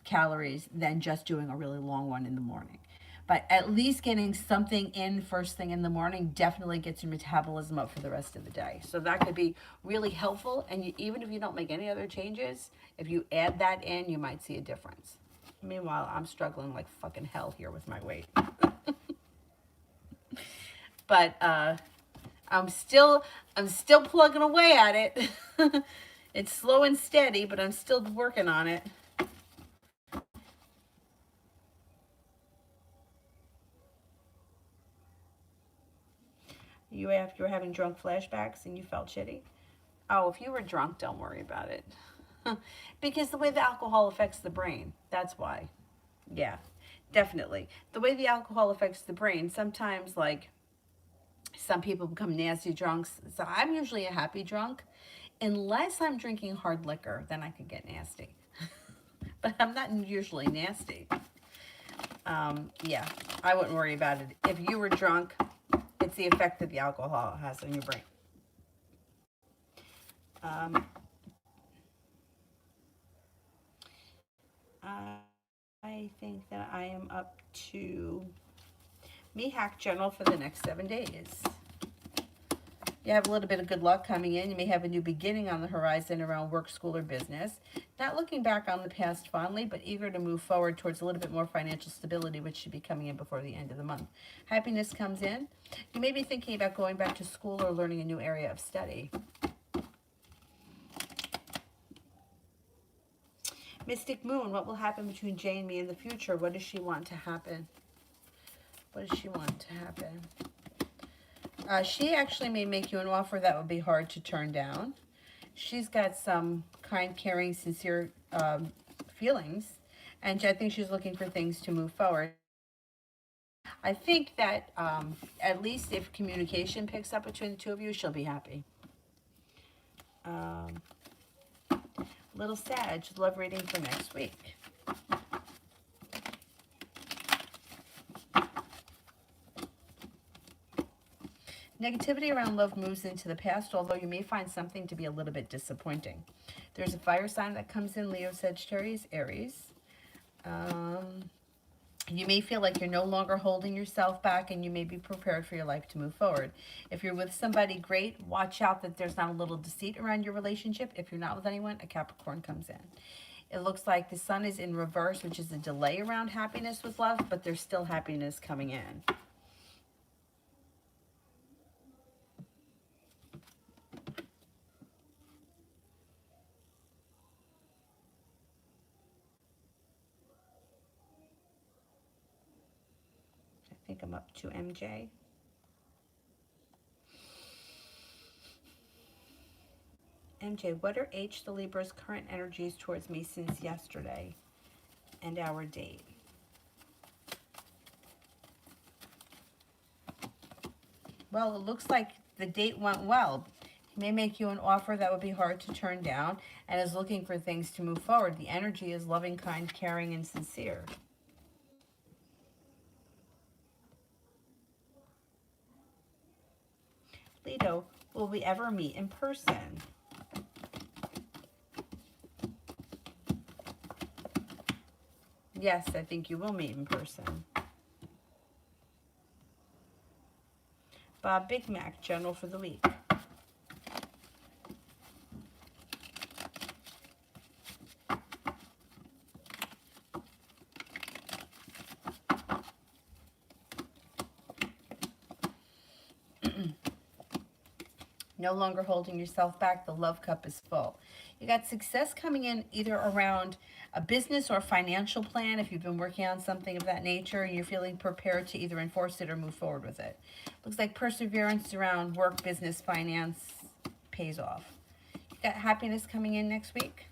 Speaker 1: calories than just doing a really long one in the morning. But at least getting something in first thing in the morning definitely gets your metabolism up for the rest of the day. So that could be really helpful. And even if you don't make any other changes, if you add that in, you might see a difference. Meanwhile, I'm struggling like fucking hell here with my weight. But I'm still plugging away at it. It's slow and steady, but I'm still working on it. If you were having drunk flashbacks and you felt shitty? Oh, if you were drunk, don't worry about it. Because the way the alcohol affects the brain, that's why. Yeah, definitely. The way the alcohol affects the brain, sometimes like some people become nasty drunks. So I'm usually a happy drunk. Unless I'm drinking hard liquor, then I could get nasty. But I'm not usually nasty. Yeah, I wouldn't worry about it. If you were drunk, it's the effect that the alcohol has on your brain. Um, I think that I am up to me hack general for the next 7 days. You have a little bit of good luck coming in. You may have a new beginning on the horizon around work, school, or business. Not looking back on the past fondly, but eager to move forward towards a little bit more financial stability, which should be coming in before the end of the month. Happiness comes in. You may be thinking about going back to school or learning a new area of study. Mystic Moon, what will happen between Jay and me in the future? What does she want to happen? What does she want to happen? She actually may make you an offer that would be hard to turn down. She's got some kind, caring, sincere feelings, and I think she's looking for things to move forward. I think that at least if communication picks up between the two of you, she'll be happy. Little Sag, love reading for next week. Negativity around love moves into the past, although you may find something to be a little bit disappointing. There's a fire sign that comes in, Leo, Sagittarius, Aries. You may feel like you're no longer holding yourself back, and you may be prepared for your life to move forward. If you're with somebody, great. Watch out that there's not a little deceit around your relationship. If you're not with anyone, a Capricorn comes in. It looks like the sun is in reverse, which is a delay around happiness with love, but there's still happiness coming in. I think I'm up to MJ. MJ, what are H the Libra's current energies towards me since yesterday and our date? Well, it looks like the date went well. He may make you an offer that would be hard to turn down and is looking for things to move forward. The energy is loving, kind, caring, and sincere. Leo, will we ever meet in person? Yes, I think you will meet in person. Bob Big Mac, general for the week. No longer holding yourself back. The love cup is full. You got success coming in either around a business or financial plan. If you've been working on something of that nature, you're feeling prepared to either enforce it or move forward with it. Looks like perseverance around work, business, finance pays off. You got happiness coming in next week.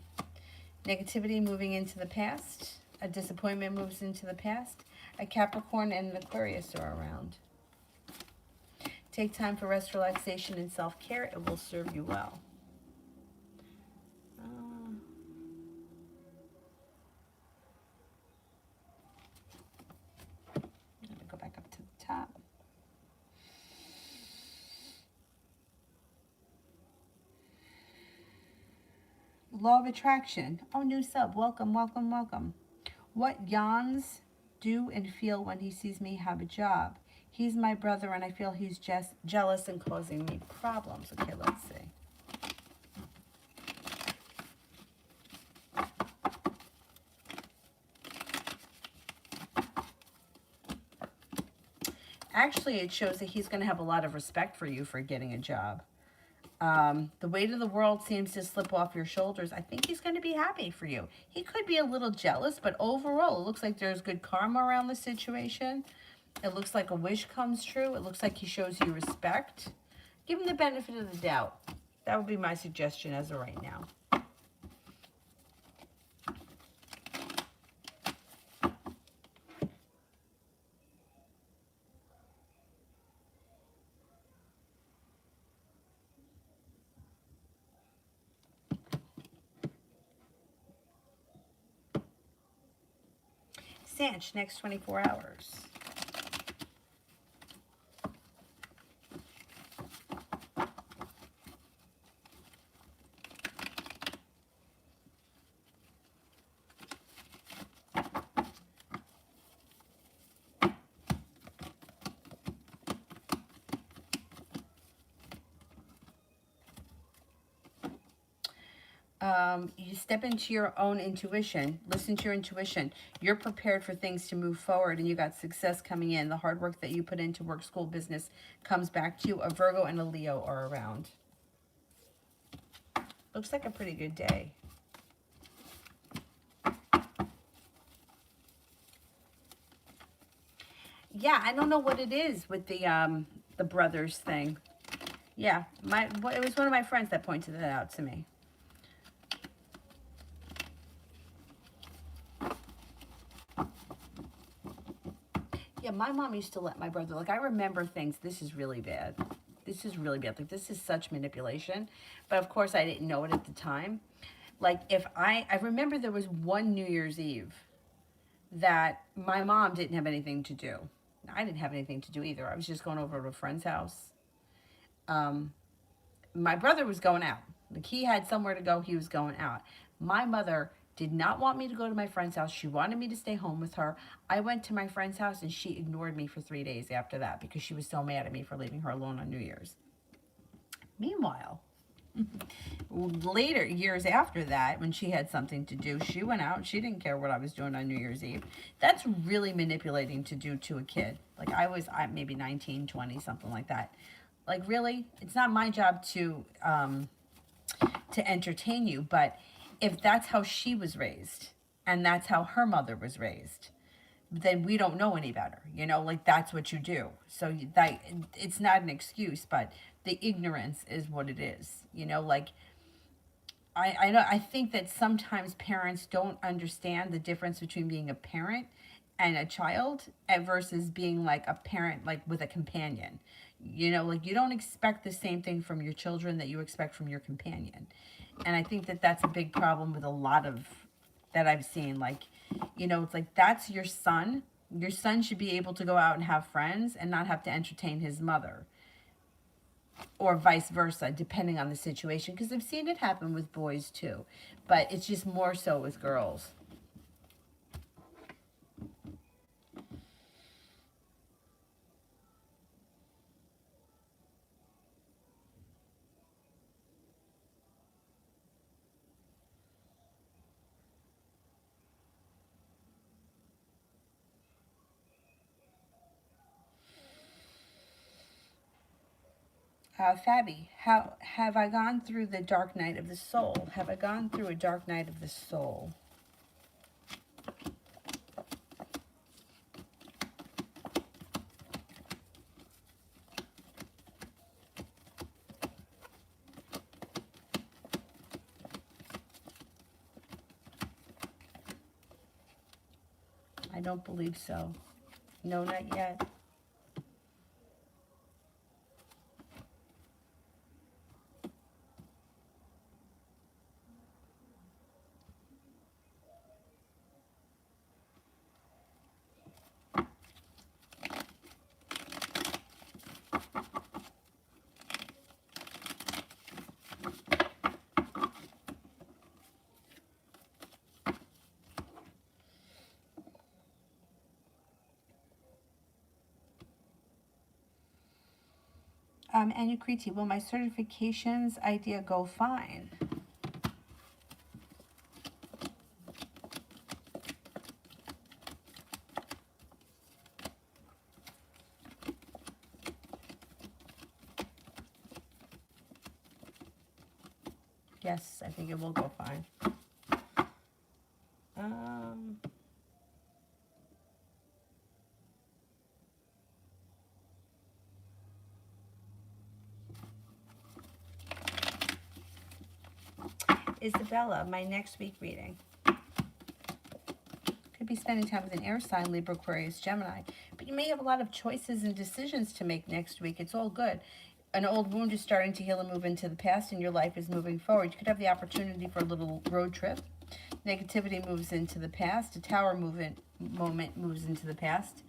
Speaker 1: Negativity moving into the past. A disappointment moves into the past. A Capricorn and an Aquarius are around. Take time for rest, relaxation, and self-care. It will serve you well. I'm going to go back up to the top. Law of attraction. Oh, new sub. Welcome, welcome, welcome. What Jans do and feel when he sees me have a job? He's my brother and I feel he's just jealous and causing me problems. Okay, let's see. Actually, it shows that he's going to have a lot of respect for you for getting a job. The weight of the world seems to slip off your shoulders. I think he's going to be happy for you. He could be a little jealous, but overall, it looks like there's good karma around the situation. It looks like a wish comes true. It looks like he shows you respect. Give him the benefit of the doubt. That would be my suggestion as of right now. Sanch, next 24 hours. You step into your own intuition. Listen to your intuition. You're prepared for things to move forward and you got success coming in. The hard work that you put into work, school, business comes back to you. A Virgo and a Leo are around. Looks like a pretty good day. Yeah, I don't know what it is with the brothers thing. Yeah, it was one of my friends that pointed that out to me. Yeah, my mom used to let my brother, like, I remember things, this is really bad. This is really bad. Like, this is such manipulation. But, of course, I didn't know it at the time. Like, if I remember there was one New Year's Eve that my mom didn't have anything to do. I didn't have anything to do either. I was just going over to a friend's house. My brother was going out. Like, he had somewhere to go. He was going out. My mother did not want me to go to my friend's house. She wanted me to stay home with her. I went to my friend's house and she ignored me for 3 days after that because she was so mad at me for leaving her alone on New Year's. Meanwhile, later, years after that, when she had something to do, she went out. She didn't care what I was doing on New Year's Eve. That's really manipulating to do to a kid. Like, I maybe 19, 20, something like that. Like, really? It's not my job to entertain you, but if that's how she was raised and that's how her mother was raised, then we don't know any better. You know, like, that's what you do. So that it's not an excuse, but the ignorance is what it is. You know, like, I know, I think that sometimes parents don't understand the difference between being a parent and a child versus being like a parent, like with a companion. You know, like, you don't expect the same thing from your children that you expect from your companion. And I think that that's a big problem with a lot of that I've seen. Like, you know, it's like, that's your son. Your son should be able to go out and have friends and not have to entertain his mother, or vice versa, depending on the situation. Because I've seen it happen with boys too, but it's just more so with girls. Fabi, how have I gone through the dark night of the soul? Have I gone through a dark night of the soul? I don't believe so. No, not yet. Anukriti, will my certifications idea go fine? Yes, I think it will go fine. Isabella, my next week reading. Could be spending time with an air sign, Libra, Aquarius, Gemini. But you may have a lot of choices and decisions to make next week. It's all good. An old wound is starting to heal and move into the past, and your life is moving forward. You could have the opportunity for a little road trip. Negativity moves into the past. A tower moment moves into the past.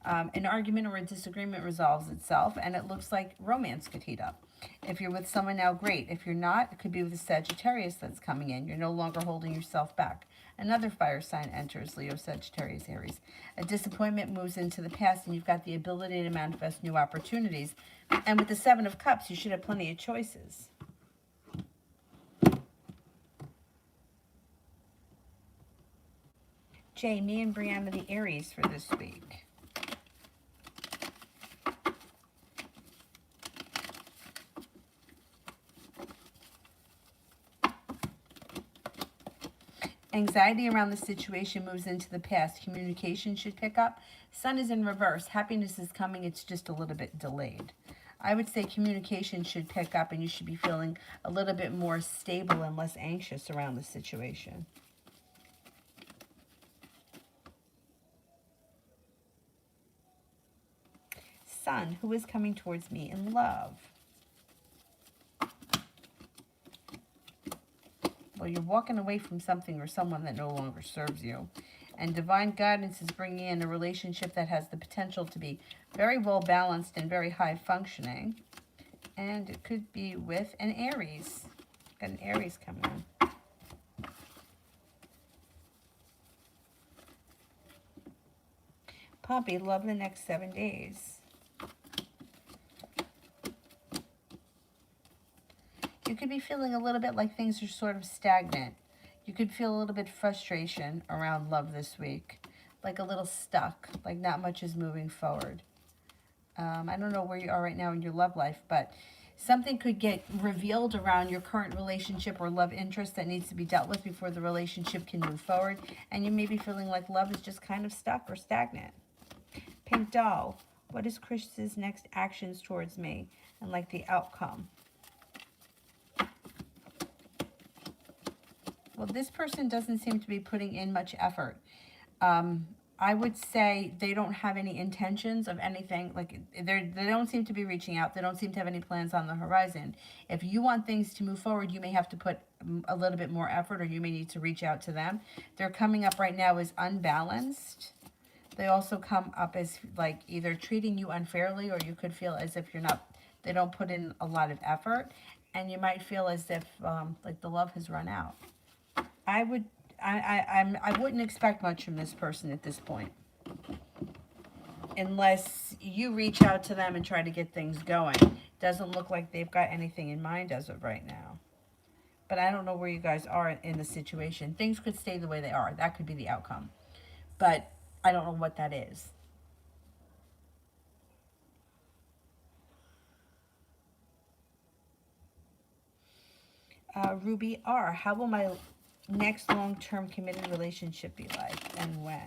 Speaker 1: An argument or a disagreement resolves itself, and it looks like romance could heat up. If you're with someone now, great. If you're not, it could be with a Sagittarius that's coming in. You're no longer holding yourself back. Another fire sign enters, Leo, Sagittarius, Aries. A disappointment moves into the past, and you've got the ability to manifest new opportunities. And with the Seven of Cups, you should have plenty of choices. Jay, me and Brianna, the Aries for this week. Anxiety around the situation moves into the past. Communication should pick up. Sun is in reverse. Happiness is coming. It's just a little bit delayed. I would say communication should pick up, and you should be feeling a little bit more stable and less anxious around the situation. Sun, who is coming towards me in love? Well, you're walking away from something or someone that no longer serves you. And divine guidance is bringing in a relationship that has the potential to be very well balanced and very high functioning. And it could be with an Aries. Got an Aries coming in. Poppy, love the next 7 days. You could be feeling a little bit like things are sort of stagnant. You could feel a little bit frustration around love this week. Like a little stuck, like not much is moving forward. I don't know where you are right now in your love life, but something could get revealed around your current relationship or love interest that needs to be dealt with before the relationship can move forward. And you may be feeling like love is just kind of stuck or stagnant. Pink Doll, what is Chris's next actions towards me and like the outcome? Well, this person doesn't seem to be putting in much effort. I would say they don't have any intentions of anything. Like they don't seem to be reaching out. They don't seem to have any plans on the horizon. If you want things to move forward, you may have to put a little bit more effort, or you may need to reach out to them. They're coming up right now as unbalanced. They also come up as like either treating you unfairly, or you could feel as if they don't put in a lot of effort, and you might feel as if like the love has run out. I wouldn't expect much from this person at this point, unless you reach out to them and try to get things going. Doesn't look like they've got anything in mind as of right now. But I don't know where you guys are in the situation. Things could stay the way they are. That could be the outcome. But I don't know what that is. Ruby R, how will my next long-term committed relationship be like, and when?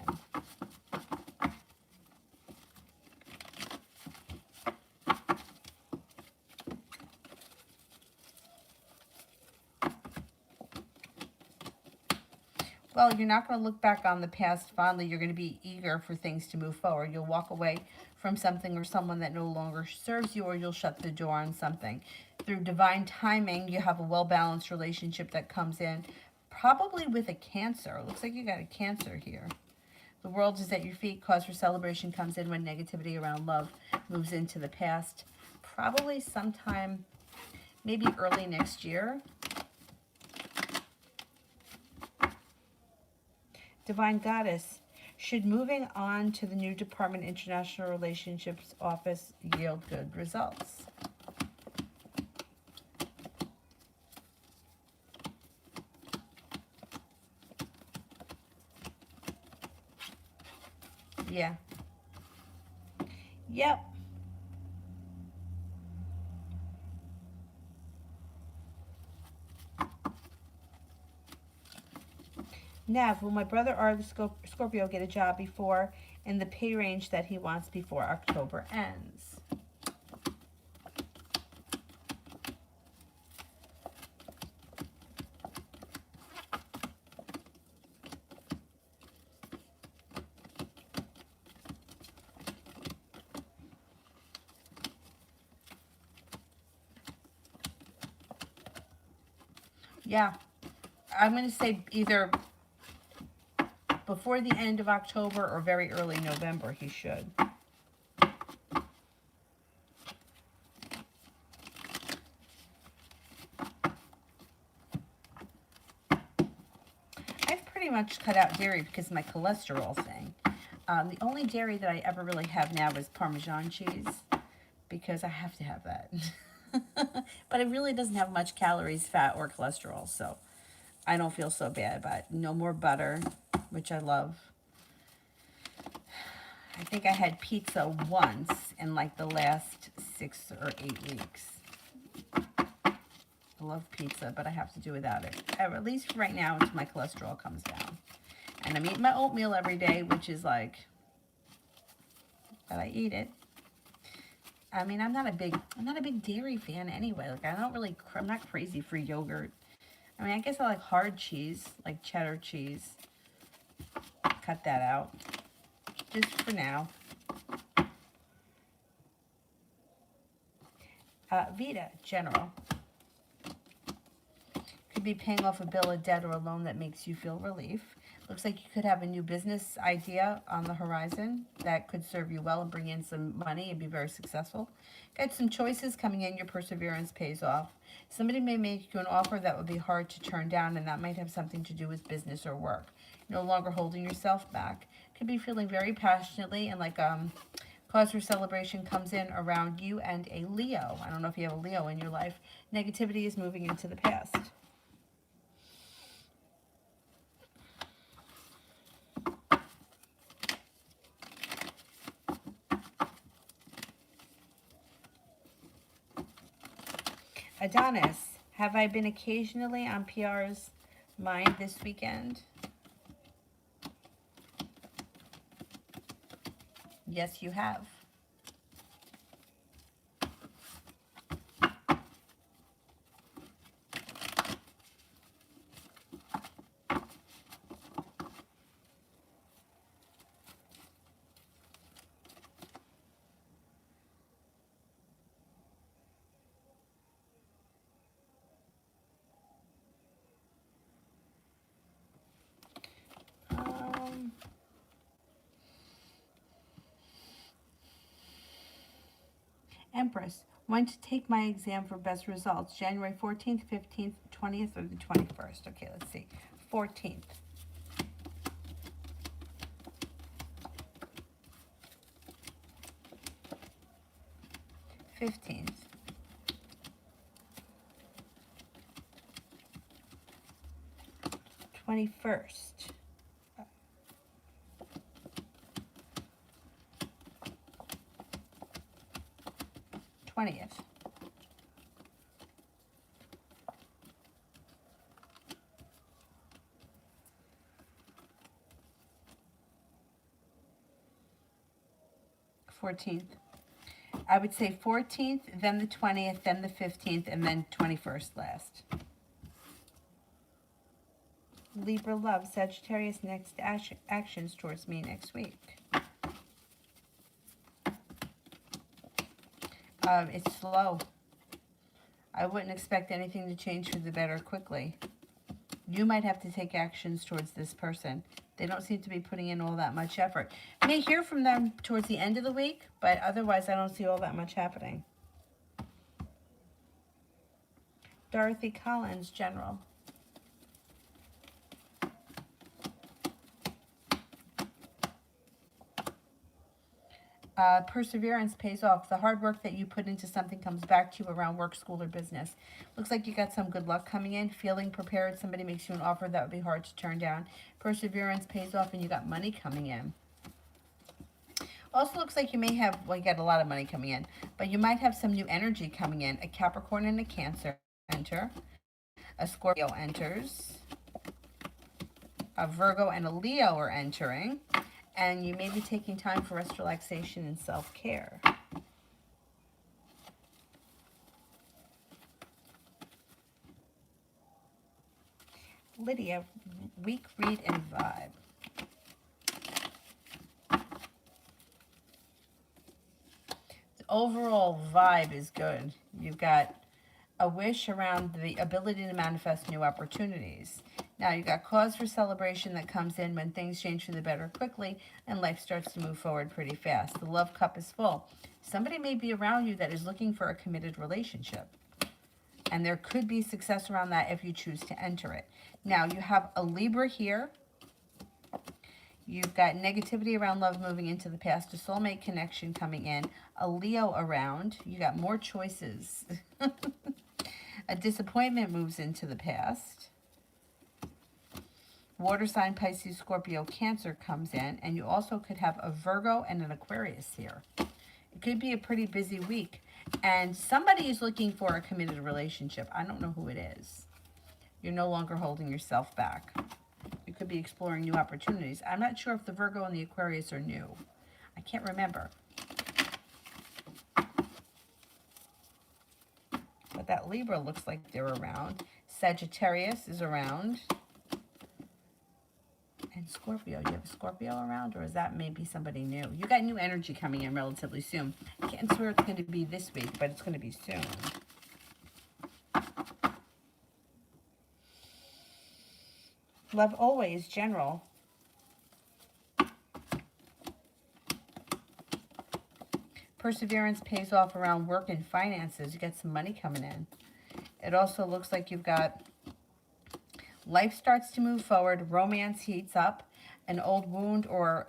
Speaker 1: Well, you're not going to look back on the past fondly. You're going to be eager for things to move forward. You'll walk away from something or someone that no longer serves you, or you'll shut the door on something. Through divine timing, you have a well-balanced relationship that comes in, probably with a Cancer. It looks like you got a Cancer here. The world is at your feet. Cause for celebration comes in when negativity around love moves into the past. Probably sometime, maybe early next year. Divine Goddess, should moving on to the new Department International Relationships Office yield good results? Yeah. Yep. Nav, will my brother or the Scorpio get a job before in the pay range that he wants before October ends? Yeah. I'm going to say either before the end of October or very early November, he should. I've pretty much cut out dairy because of my cholesterol thing. The only dairy that I ever really have now is Parmesan cheese because I have to have that. But it really doesn't have much calories, fat, or cholesterol, so I don't feel so bad about it. No more butter, which I love. I think I had pizza once in like the last 6 or 8 weeks. I love pizza, but I have to do without it. At least right now until my cholesterol comes down. And I'm eating my oatmeal every day, which is like, but I eat it. I mean, I'm not a big dairy fan anyway. Like, I'm not crazy for yogurt. I mean, I guess I like hard cheese, like cheddar cheese. Cut that out, just for now. Vita, general. Could be paying off a bill, a debt, or a loan that makes you feel relief. Looks like you could have a new business idea on the horizon that could serve you well and bring in some money and be very successful. Got some choices coming in. Your perseverance pays off. Somebody may make you an offer that would be hard to turn down, and that might have something to do with business or work. No longer holding yourself back. Could be feeling very passionately and like cause for celebration comes in around you and a Leo. I don't know if you have a Leo in your life. Negativity is moving into the past. Adonis, have I been occasionally on PR's mind this weekend? Yes, you have. Empress, when to take my exam for best results? January 14th, 15th, 20th, or the 21st? Okay, let's see. 14th. 15th. 21st. 20th. 14th. I would say 14th, then the 20th, then the 15th, and then 21st last. Libra love, Sagittarius, next actions towards me next week. It's slow. I wouldn't expect anything to change for the better quickly. You might have to take actions towards this person. They don't seem to be putting in all that much effort. I may hear from them towards the end of the week, but otherwise I don't see all that much happening. Dorothy Collins, General. Perseverance pays off. The hard work that you put into something comes back to you around work, school, or business. Looks like you got some good luck coming in. Feeling prepared. Somebody makes you an offer that would be hard to turn down. Perseverance pays off and you got money coming in. Also looks like you may have, well, you got a lot of money coming in, but you might have some new energy coming in. A Capricorn and a Cancer enter. A Scorpio enters. A Virgo and a Leo are entering. And you may be taking time for rest, relaxation, and self-care. Lydia, week, read, and vibe. The overall vibe is good. You've got a wish around the ability to manifest new opportunities. Now, you got cause for celebration that comes in when things change for the better quickly and life starts to move forward pretty fast. The love cup is full. Somebody may be around you that is looking for a committed relationship. And there could be success around that if you choose to enter it. Now, you have a Libra here. You've got negativity around love moving into the past, a soulmate connection coming in, a Leo around. You got more choices. A disappointment moves into the past. Water sign, Pisces, Scorpio, Cancer comes in. And you also could have a Virgo and an Aquarius here. It could be a pretty busy week. And somebody is looking for a committed relationship. I don't know who it is. You're no longer holding yourself back. You could be exploring new opportunities. I'm not sure if the Virgo and the Aquarius are new. I can't remember. But that Libra looks like they're around. Sagittarius is around. And Scorpio. You have a Scorpio around, or is that maybe somebody new? You got new energy coming in relatively soon. I can't swear it's going to be this week, but it's going to be soon. Love always, general. Perseverance pays off around work and finances. You get some money coming in. It also looks like you've got life starts to move forward. Romance heats up. An old wound or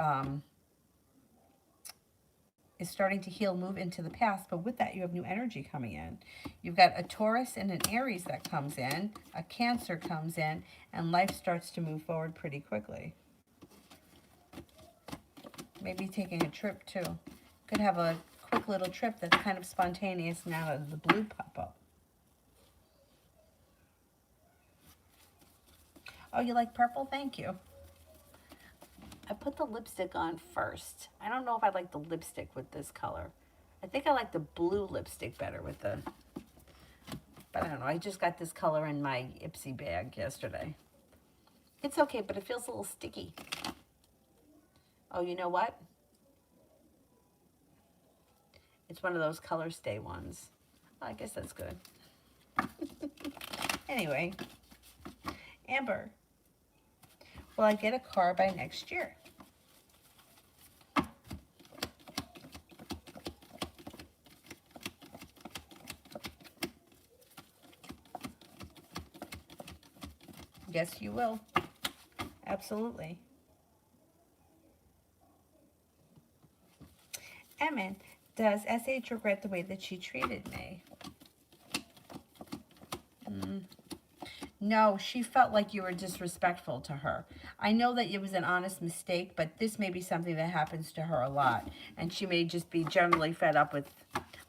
Speaker 1: is starting to heal, move into the past. But with that, you have new energy coming in. You've got a Taurus and an Aries that comes in. A Cancer comes in. And life starts to move forward pretty quickly. Maybe taking a trip, too. Could have a quick little trip that's kind of spontaneous and out of the blue pop up. Oh, you like purple? Thank you. I put the lipstick on first. I don't know if I like the lipstick with this color. I think I like the blue lipstick better with the... But I don't know. I just got this color in my Ipsy bag yesterday. It's okay, but it feels a little sticky. Oh, you know what? It's one of those color stay ones. Well, I guess that's good. Anyway, Amber, will I get a car by next year? Yes, you will. Absolutely. Emin, does SH regret the way that she treated me? No, she felt like you were disrespectful to her. I know that it was an honest mistake, but this may be something that happens to her a lot. And she may just be generally fed up with,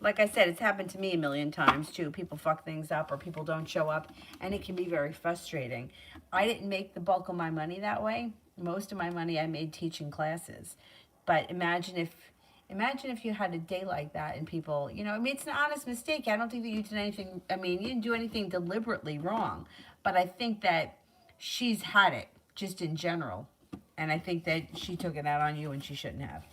Speaker 1: like I said, it's happened to me a million times too. People fuck things up or people don't show up, and it can be very frustrating. I didn't make the bulk of my money that way. Most of my money I made teaching classes. But imagine if you had a day like that and people, you know, I mean, it's an honest mistake. I don't think that you did anything, I mean, you didn't do anything deliberately wrong. But I think that she's had it, just in general. And I think that she took it out on you and she shouldn't have.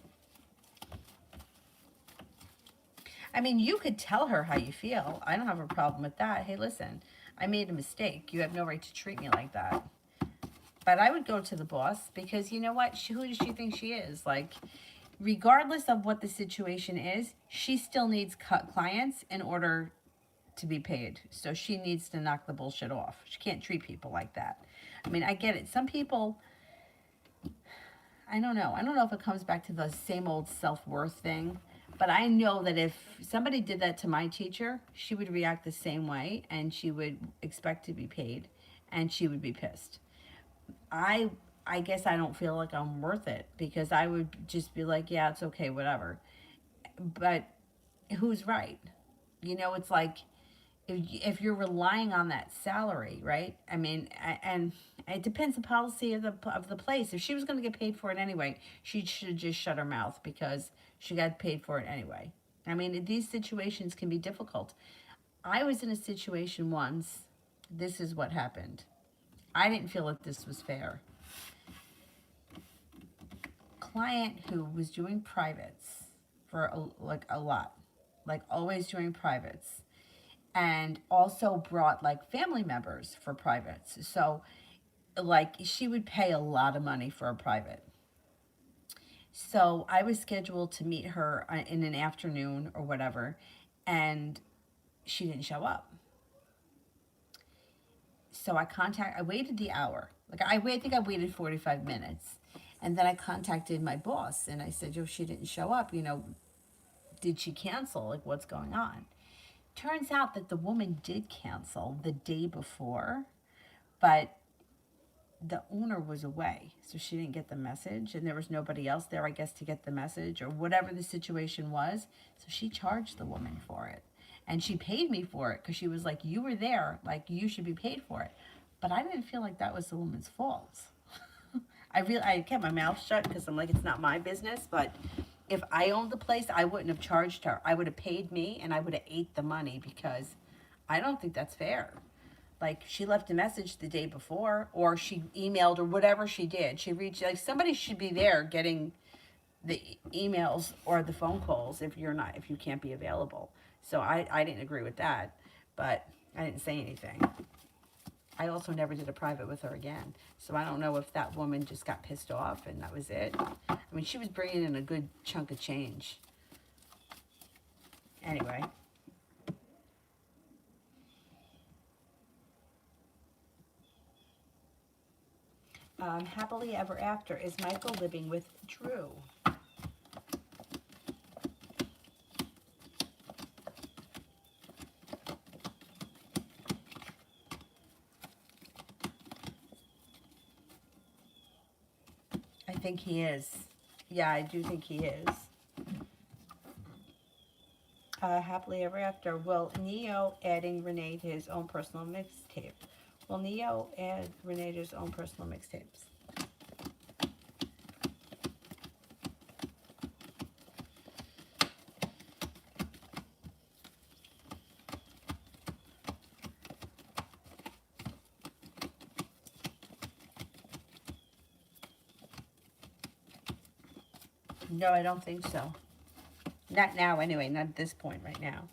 Speaker 1: I mean, you could tell her how you feel. I don't have a problem with that. Hey, listen, I made a mistake. You have no right to treat me like that. But I would go to the boss because you know what? Who does she think she is? Like, regardless of what the situation is, she still needs clients in order to be paid. So she needs to knock the bullshit off. She can't treat people like that. I mean, I get it. Some people, I don't know. I don't know if it comes back to the same old self-worth thing. But I know that if somebody did that to my teacher, she would react the same way and she would expect to be paid and she would be pissed. I I guess I don't feel like I'm worth it because I would just be like, yeah, it's okay, whatever. But who's right? It's like if you're relying on that salary, right? I mean, and it depends the policy of the place. If she was going to get paid for it anyway, she should just shut her mouth because she got paid for it anyway. I mean, these situations can be difficult. I was in a situation once. This is what happened. I didn't feel that this was fair. Client who was doing privates for like a lot, like always doing privates, and also brought like family members for privates. So like she would pay a lot of money for a private. So I was scheduled to meet her in an afternoon or whatever, and she didn't show up. So I waited the hour. I think I waited 45 minutes. And then I contacted my boss and I said, yo, she didn't show up. Did she cancel? Like, what's going on? Turns out that the woman did cancel the day before, but the owner was away. So she didn't get the message and there was nobody else there, I guess, to get the message or whatever the situation was. So she charged the woman for it. And she paid me for it because she was like, you were there, like you should be paid for it. But I didn't feel like that was the woman's fault. I kept my mouth shut because I'm like, it's not my business. But if I owned the place, I wouldn't have charged her. I would have paid me and I would have ate the money because I don't think that's fair. Like she left a message the day before or she emailed or whatever she did. She reached, like somebody should be there getting the emails or the phone calls if you can't be available. So I didn't agree with that, but I didn't say anything. I also never did a private with her again. So I don't know if that woman just got pissed off and that was it. I mean, she was bringing in a good chunk of change. Anyway. Happily ever after. Is Michael living with Drew? I think he is. Yeah, I do think he is. Happily ever after. Will Neo adding Renee to his own personal mixtape? Will Neo add Renee to his own personal mixtapes? No, I don't think so. Not now, anyway. Not at this point right now.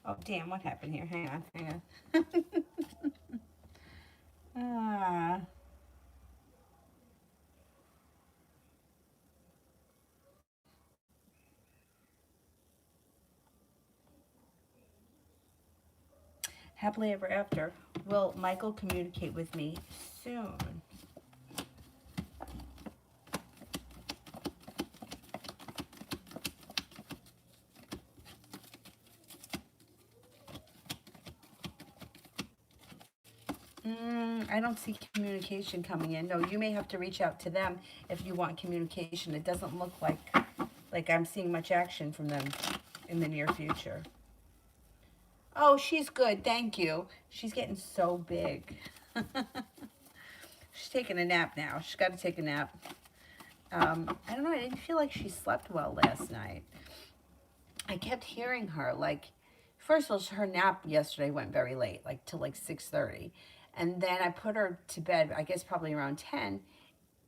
Speaker 1: Oh, damn, what happened here? Hang on, hang on. ah. Happily ever after. Will Michael communicate with me soon? I don't see communication coming in. No, you may have to reach out to them if you want communication. It doesn't look like I'm seeing much action from them in the near future. Oh, she's good. Thank you. She's getting so big. She's taking a nap now. She's got to take a nap. I don't know. I didn't feel like she slept well last night. I kept hearing her like, first of all, her nap yesterday went very late, like till like 6:30. And then I put her to bed, I guess probably around 10.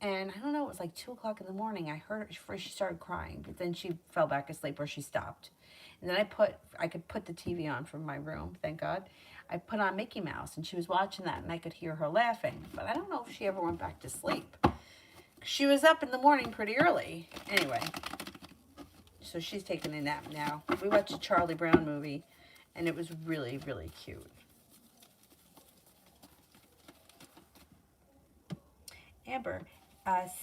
Speaker 1: And I don't know, it was like 2 o'clock in the morning. I heard her, she started crying, but then she fell back asleep or she stopped. And then I could put the TV on from my room, thank God. I put on Mickey Mouse and she was watching that and I could hear her laughing. But I don't know if she ever went back to sleep. She was up in the morning pretty early. Anyway, so she's taking a nap now. We watched a Charlie Brown movie and it was really, really cute. Amber,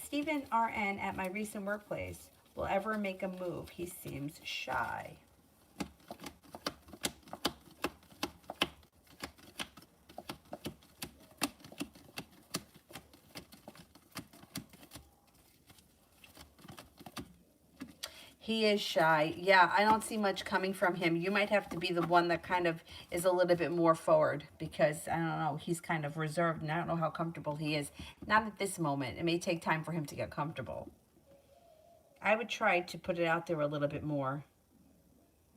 Speaker 1: Stephen RN at my recent workplace will ever make a move. He seems shy. He is shy. Yeah, I don't see much coming from him. You might have to be the one that kind of is a little bit more forward because, I don't know, he's kind of reserved and I don't know how comfortable he is. Not at this moment. It may take time for him to get comfortable. I would try to put it out there a little bit more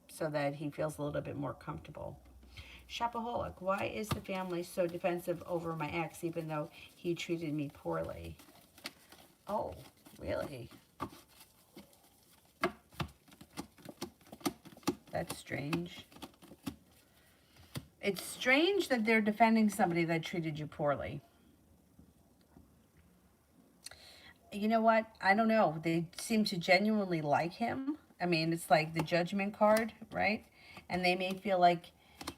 Speaker 1: so that he feels a little bit more comfortable. Shopaholic, why is the family so defensive over my ex even though he treated me poorly? Oh, really? That's strange. It's strange that they're defending somebody that treated you poorly. You know what? I don't know. They seem to genuinely like him. I mean, it's like the judgment card, right? And they may feel like,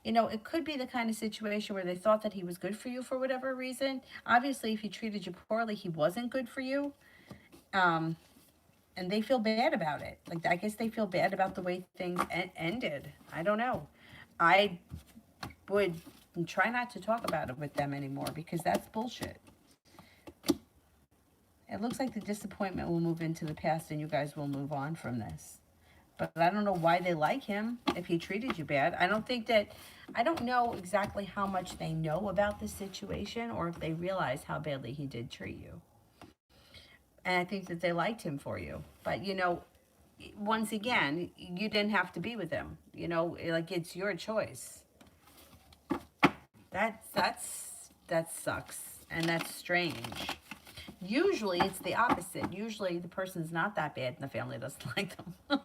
Speaker 1: you know, it could be the kind of situation where they thought that he was good for you for whatever reason. Obviously, if he treated you poorly, he wasn't good for you. And they feel bad about it. Like, I guess they feel bad about the way things ended. I don't know. I would try not to talk about it with them anymore because that's bullshit. It looks like the disappointment will move into the past and you guys will move on from this. But I don't know why they like him if he treated you bad. I don't know exactly how much they know about the situation or if they realize how badly he did treat you. And I think that they liked him for you. But, you know, once again, you didn't have to be with him. You know, like, it's your choice. That sucks. And that's strange. Usually, it's the opposite. Usually, the person's not that bad and the family doesn't like them.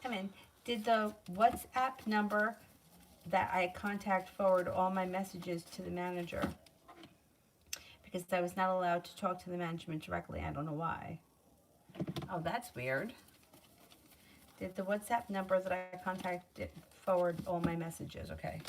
Speaker 1: I mean, did the WhatsApp number that I contact forward all my messages to the manager? Because I was not allowed to talk to the management directly. I don't know why. Oh, that's weird. Did the WhatsApp number that I contacted forward all my messages? Okay.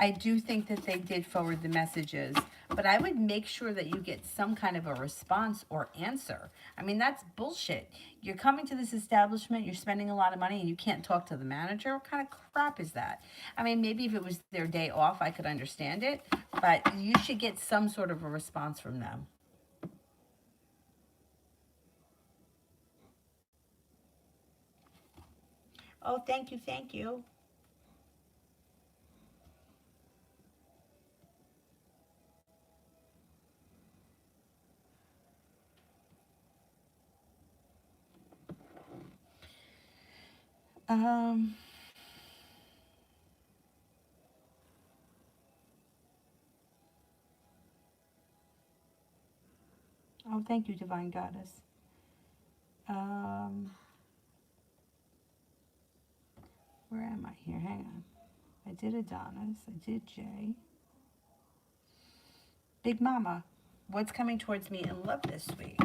Speaker 1: I do think that they did forward the messages, but I would make sure that you get some kind of a response or answer. I mean, that's bullshit. You're coming to this establishment, you're spending a lot of money, and you can't talk to the manager? What kind of crap is that? I mean, maybe if it was their day off, I could understand it, but you should get some sort of a response from them. Oh, thank you, thank you. Um, oh, thank you, Divine Goddess. Um, where am I here? Hang on. I did Adonis. I did Jay. Big Mama, what's coming towards me in love this week?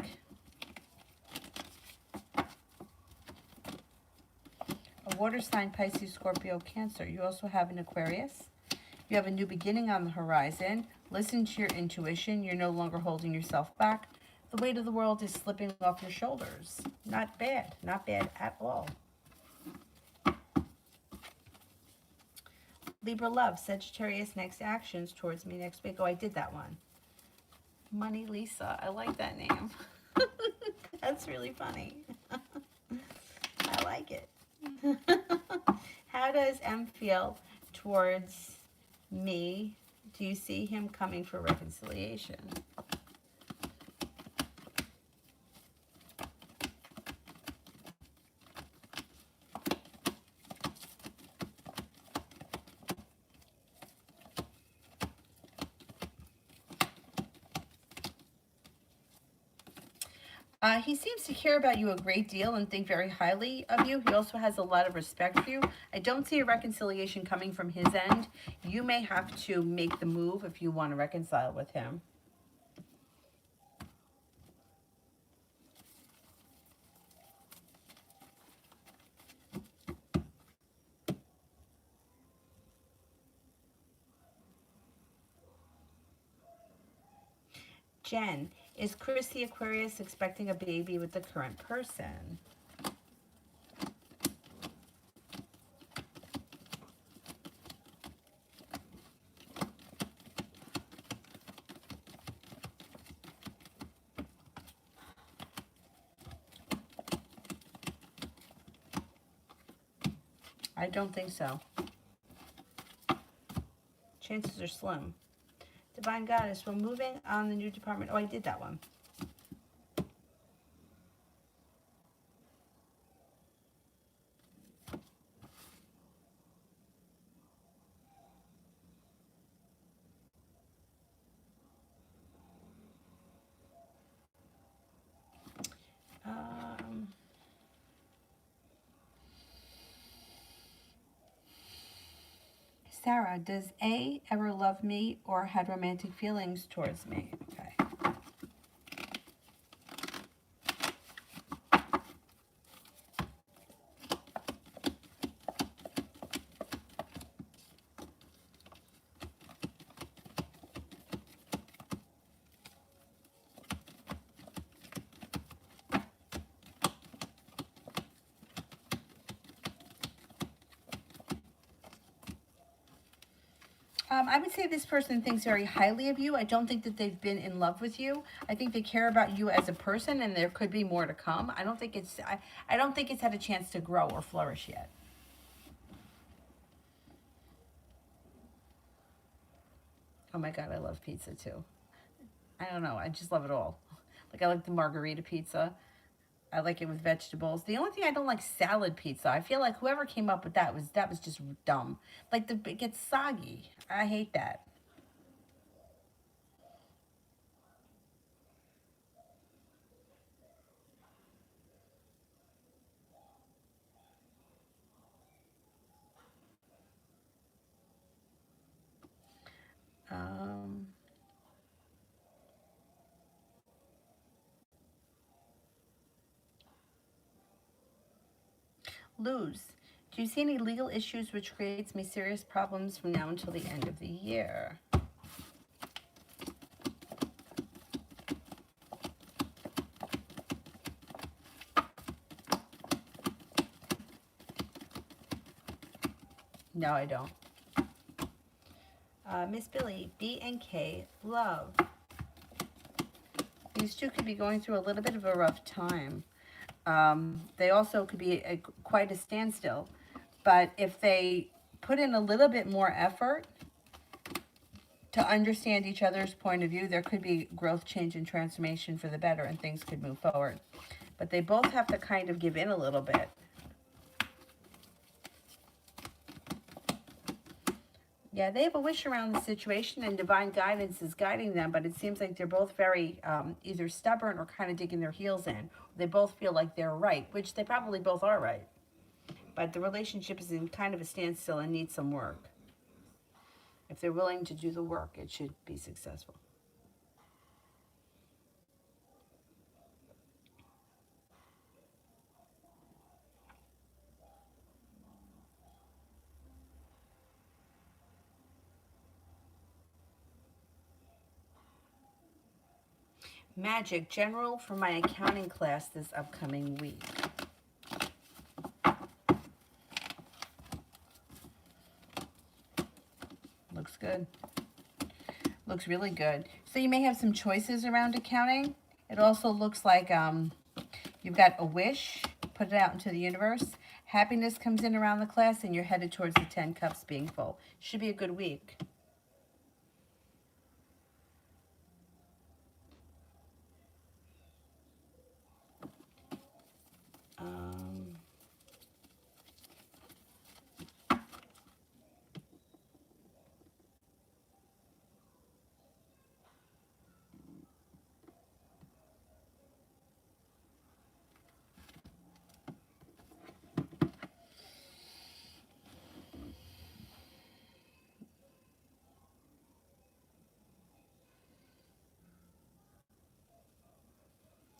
Speaker 1: A water sign, Pisces, Scorpio, Cancer. You also have an Aquarius. You have a new beginning on the horizon. Listen to your intuition. You're no longer holding yourself back. The weight of the world is slipping off your shoulders. Not bad. Not bad at all. Libra love, Sagittarius, next actions towards me next week. Oh, I did that one. Money Lisa. I like that name. That's really funny. I like it. How does M feel towards me? Do you see him coming for reconciliation? He seems to care about you a great deal and think very highly of you. He also has a lot of respect for you. I don't see a reconciliation coming from his end. You may have to make the move if you want to reconcile with him. Jen, is Chris the Aquarius expecting a baby with the current person? I don't think so. Chances are slim. Divine Goddess, we're moving on the new department. Oh, I did that one. Sarah, does A ever love me or had romantic feelings towards me? Okay. I would say this person thinks very highly of you. I don't think that they've been in love with you. I think they care about you as a person, and there could be more to come. I don't think it's I don't think it's had a chance to grow or flourish yet. Oh my God, I love pizza too. I don't know. I just love it all. Like I like the margarita pizza. I like it with vegetables. The only thing I don't like salad pizza. I feel like whoever came up with that was just dumb. Like it gets soggy. I hate that. Um, Lose. Do you see any legal issues which creates me serious problems from now until the end of the year? No, I don't. Miss Billy, B and K, love. These two could be going through a little bit of a rough time. They also could be quite a standstill. But if they put in a little bit more effort to understand each other's point of view, there could be growth, change, and transformation for the better, and things could move forward. But they both have to kind of give in a little bit. Yeah, they have a wish around the situation, and divine guidance is guiding them, but it seems like they're both very either stubborn or kind of digging their heels in. They both feel like they're right, which they probably both are right. But the relationship is in kind of a standstill and needs some work. If they're willing to do the work, it should be successful. Magic General for my accounting class this upcoming week. Looks good. Looks really good. So you may have some choices around accounting. It also looks like You've got a wish, put it out into the universe. Happiness comes in around the class, and you're headed towards the 10 cups being full. Should be a good week.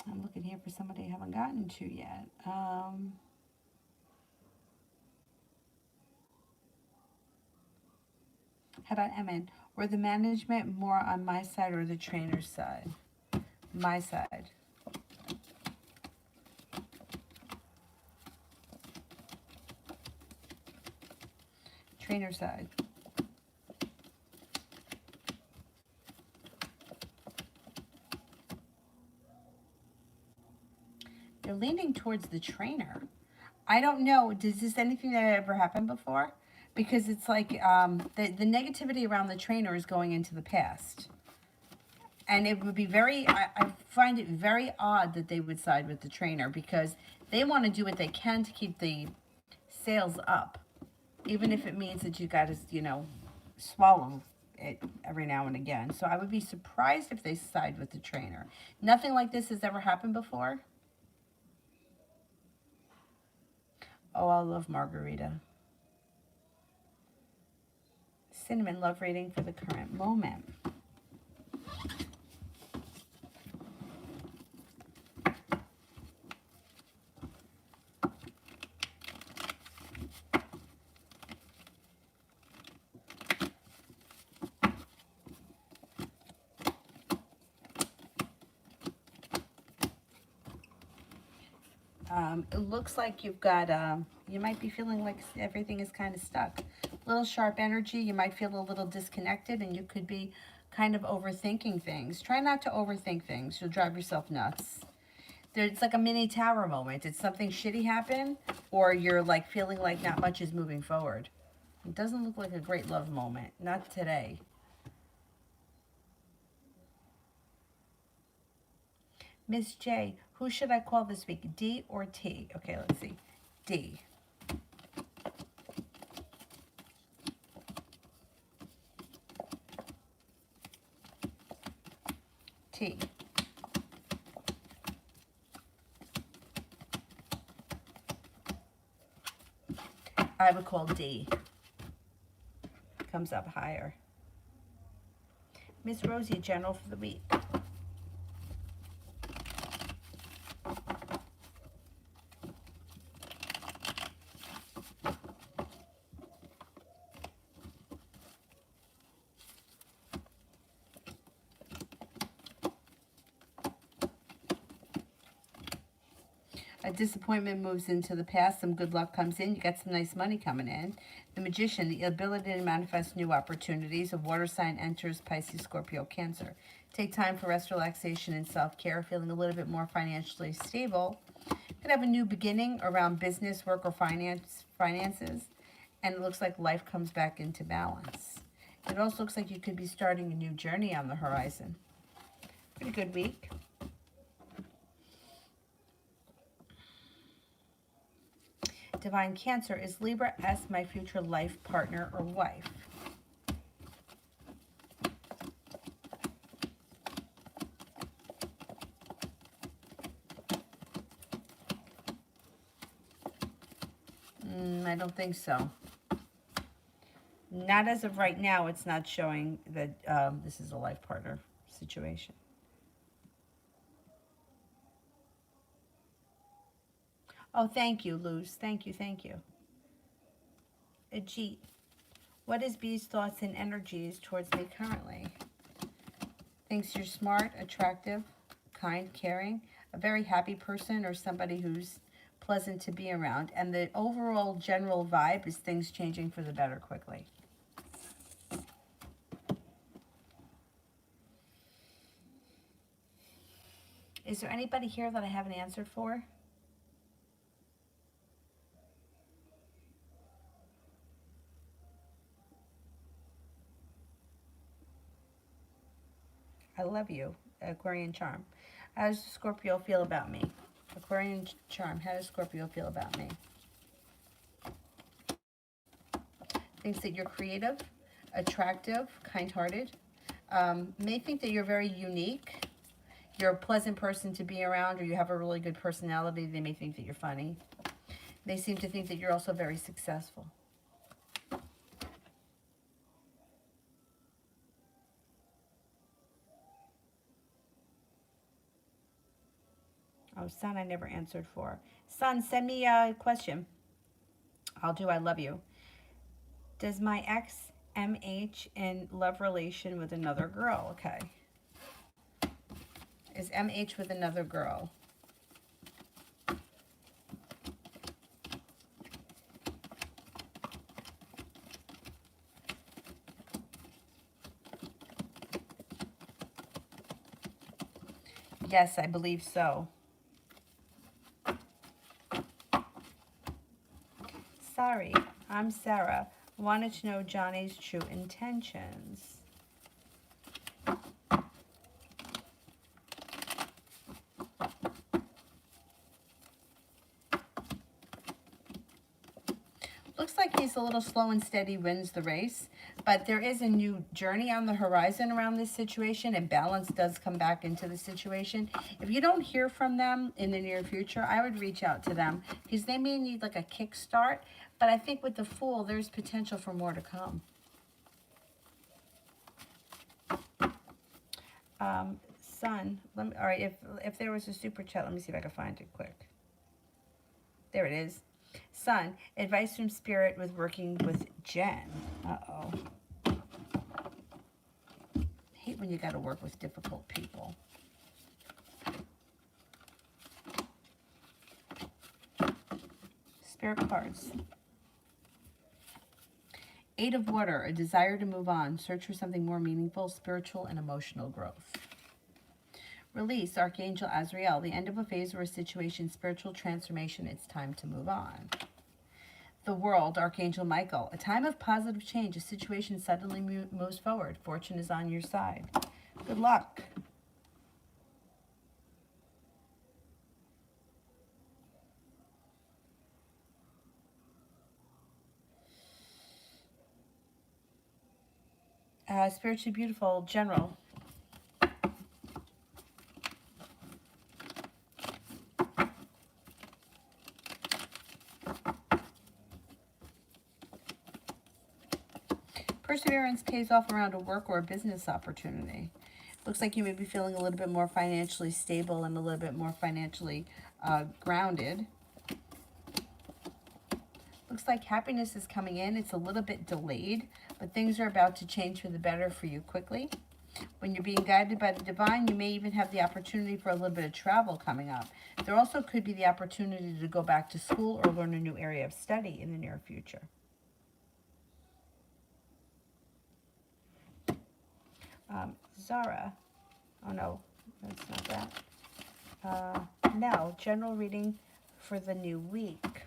Speaker 1: I'm looking here for somebody I haven't gotten to yet. How about Emin? Were the management more on my side or the trainer's side? My side. Trainer side. You're leaning towards the trainer. I don't know. Does this anything that ever happened before? Because it's like the negativity around the trainer is going into the past. And it would be I find it very odd that they would side with the trainer because they want to do what they can to keep the sales up. Even if it means that you got to, swallow it every now and again. So I would be surprised if they side with the trainer. Nothing like this has ever happened before. Oh, I love margarita. Cinnamon love reading for the current moment. It looks like you've got, you might be feeling like everything is kind of stuck. A little sharp energy, you might feel a little disconnected, and you could be kind of overthinking things. Try not to overthink things. You'll drive yourself nuts. It's like a mini tower moment. Did something shitty happen? Or you're like feeling like not much is moving forward. It doesn't look like a great love moment. Not today. Miss J, who should I call this week? D or T? Okay, let's see. D. T. I would call D. Comes up higher. Miss Rosie, general for the week. A disappointment moves into the past. Some good luck comes in. You got some nice money coming in. The Magician, the ability to manifest new opportunities. A water sign enters Pisces, Scorpio, Cancer. Take time for rest, relaxation, and self-care. Feeling a little bit more financially stable. Could have a new beginning around business, work, or finances. And it looks like life comes back into balance. It also looks like you could be starting a new journey on the horizon. Pretty good week. Divine Cancer, is Libra S my future life partner or wife? I don't think so. Not as of right now. It's not showing that this is a life partner situation. Oh, thank you, Luz. Thank you, thank you. Ajit, what is B's thoughts and energies towards me currently? Thinks you're smart, attractive, kind, caring, a very happy person, or somebody who's pleasant to be around. And the overall general vibe is things changing for the better quickly. Is there anybody here that I haven't answered for? I love you. Aquarian charm. How does Scorpio feel about me? Aquarian charm. How does Scorpio feel about me? Thinks that you're creative, attractive, kind-hearted. May think that you're very unique. You're a pleasant person to be around, or you have a really good personality. They may think that you're funny. They seem to think that you're also very successful. Oh, Sun, I never answered for. Sun, send me a question. I'll do I love you. Does my ex MH in love relation with another girl? Okay. Is MH with another girl? Yes, I believe so. Sorry, I'm Sarah. Wanted to know Johnny's true intentions. Looks like he's a little slow and steady, wins the race, but there is a new journey on the horizon around this situation, and balance does come back into the situation. If you don't hear from them in the near future, I would reach out to them because they may need like a kickstart, but I think with the Fool, there's potential for more to come. Sun, all right, if there was a super chat, let me see if I can find it quick. There it is. Sun, advice from Spirit with working with Jen. Uh-oh. Hate when you got to work with difficult people. Spirit cards. Eight of Water, a desire to move on. Search for something more meaningful, spiritual, and emotional growth. Release, Archangel Azrael, the end of a phase or a situation, spiritual transformation. It's time to move on. The World, Archangel Michael, a time of positive change. A situation suddenly moves forward. Fortune is on your side. Good luck. Spiritually Beautiful, General. Perseverance pays off around a work or a business opportunity. Looks like you may be feeling a little bit more financially stable and a little bit more financially grounded. Looks like happiness is coming in. It's a little bit delayed, but things are about to change for the better for you quickly. When you're being guided by the divine, you may even have the opportunity for a little bit of travel coming up. There also could be the opportunity to go back to school or learn a new area of study in the near future. Zara. Oh, no, that's not that. Now, general reading for the new week.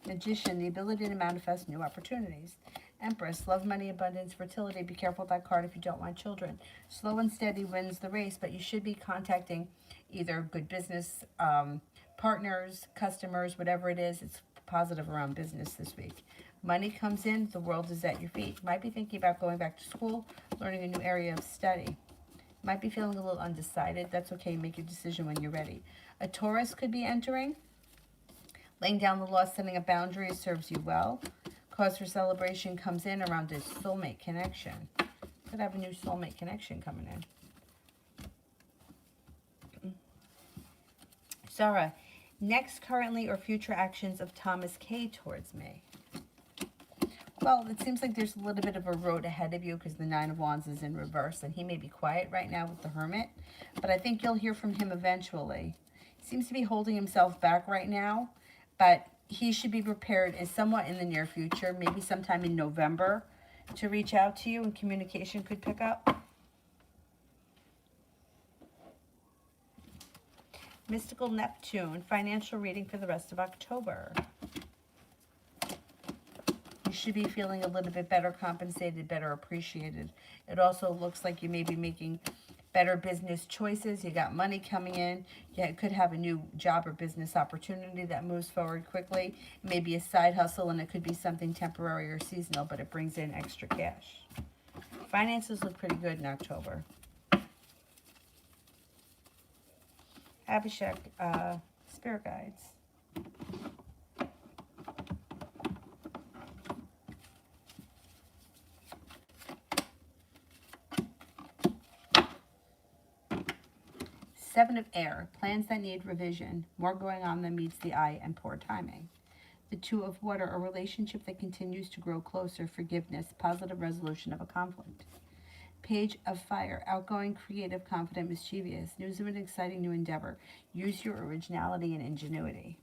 Speaker 1: Magician, the ability to manifest new opportunities. Empress, love, money, abundance, fertility. Be careful with that card if you don't want children. Slow and steady wins the race, but you should be contacting either good business partners, customers, whatever it is. It's positive around business this week. Money comes in, the world is at your feet. Might be thinking about going back to school, learning a new area of study. Might be feeling a little undecided. That's okay. Make your decision when you're ready. A Taurus could be entering. Laying down the law, setting up boundaries serves you well. Cause for celebration comes in around a soulmate connection. Could have a new soulmate connection coming in. Sarah, next, currently, or future actions of Thomas K towards me. Well, it seems like there's a little bit of a road ahead of you because the Nine of Wands is in reverse, and he may be quiet right now with the Hermit, but I think you'll hear from him eventually. He seems to be holding himself back right now, but he should be prepared in somewhat in the near future, maybe sometime in November, to reach out to you, and communication could pick up. Mystical Neptune, financial reading for the rest of October. You should be feeling a little bit better compensated, better appreciated. It also looks like you may be making better business choices. You got money coming in. You could have a new job or business opportunity that moves forward quickly. Maybe a side hustle, and it could be something temporary or seasonal, but it brings in extra cash. Finances look pretty good in October. Abhishek, spirit guides. Seven of air, plans that need revision, more going on than meets the eye, and poor timing. The two of water, a relationship that continues to grow closer, forgiveness, positive resolution of a conflict. Page of fire, outgoing, creative, confident, mischievous, news of an exciting new endeavor. Use your originality and ingenuity.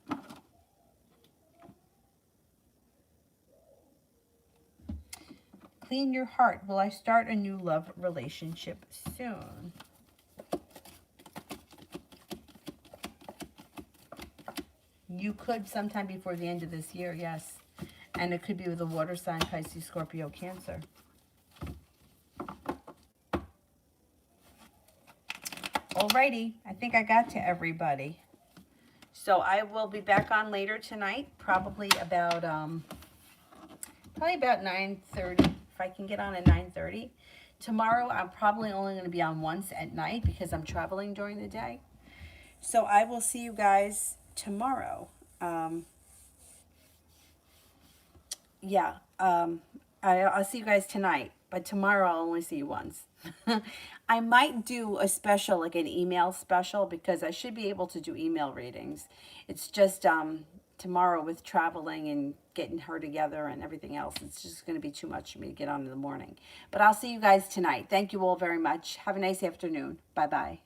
Speaker 1: Clean your heart. Will I start a new love relationship soon? You could sometime before the end of this year, yes. And it could be with a water sign, Pisces, Scorpio, Cancer. Alrighty, I think I got to everybody. So I will be back on later tonight, probably about 9:30, if I can get on at 9:30. Tomorrow, I'm probably only going to be on once at night because I'm traveling during the day. So I will see you guys tomorrow. I'll see you guys tonight, but tomorrow I'll only see you once. I might do a special, like an email special, because I should be able to do email readings. It's just tomorrow with traveling and getting her together and everything else, it's just going to be too much for me to get on in the morning. But I'll see you guys tonight. Thank you all very much. Have a nice afternoon. Bye-bye.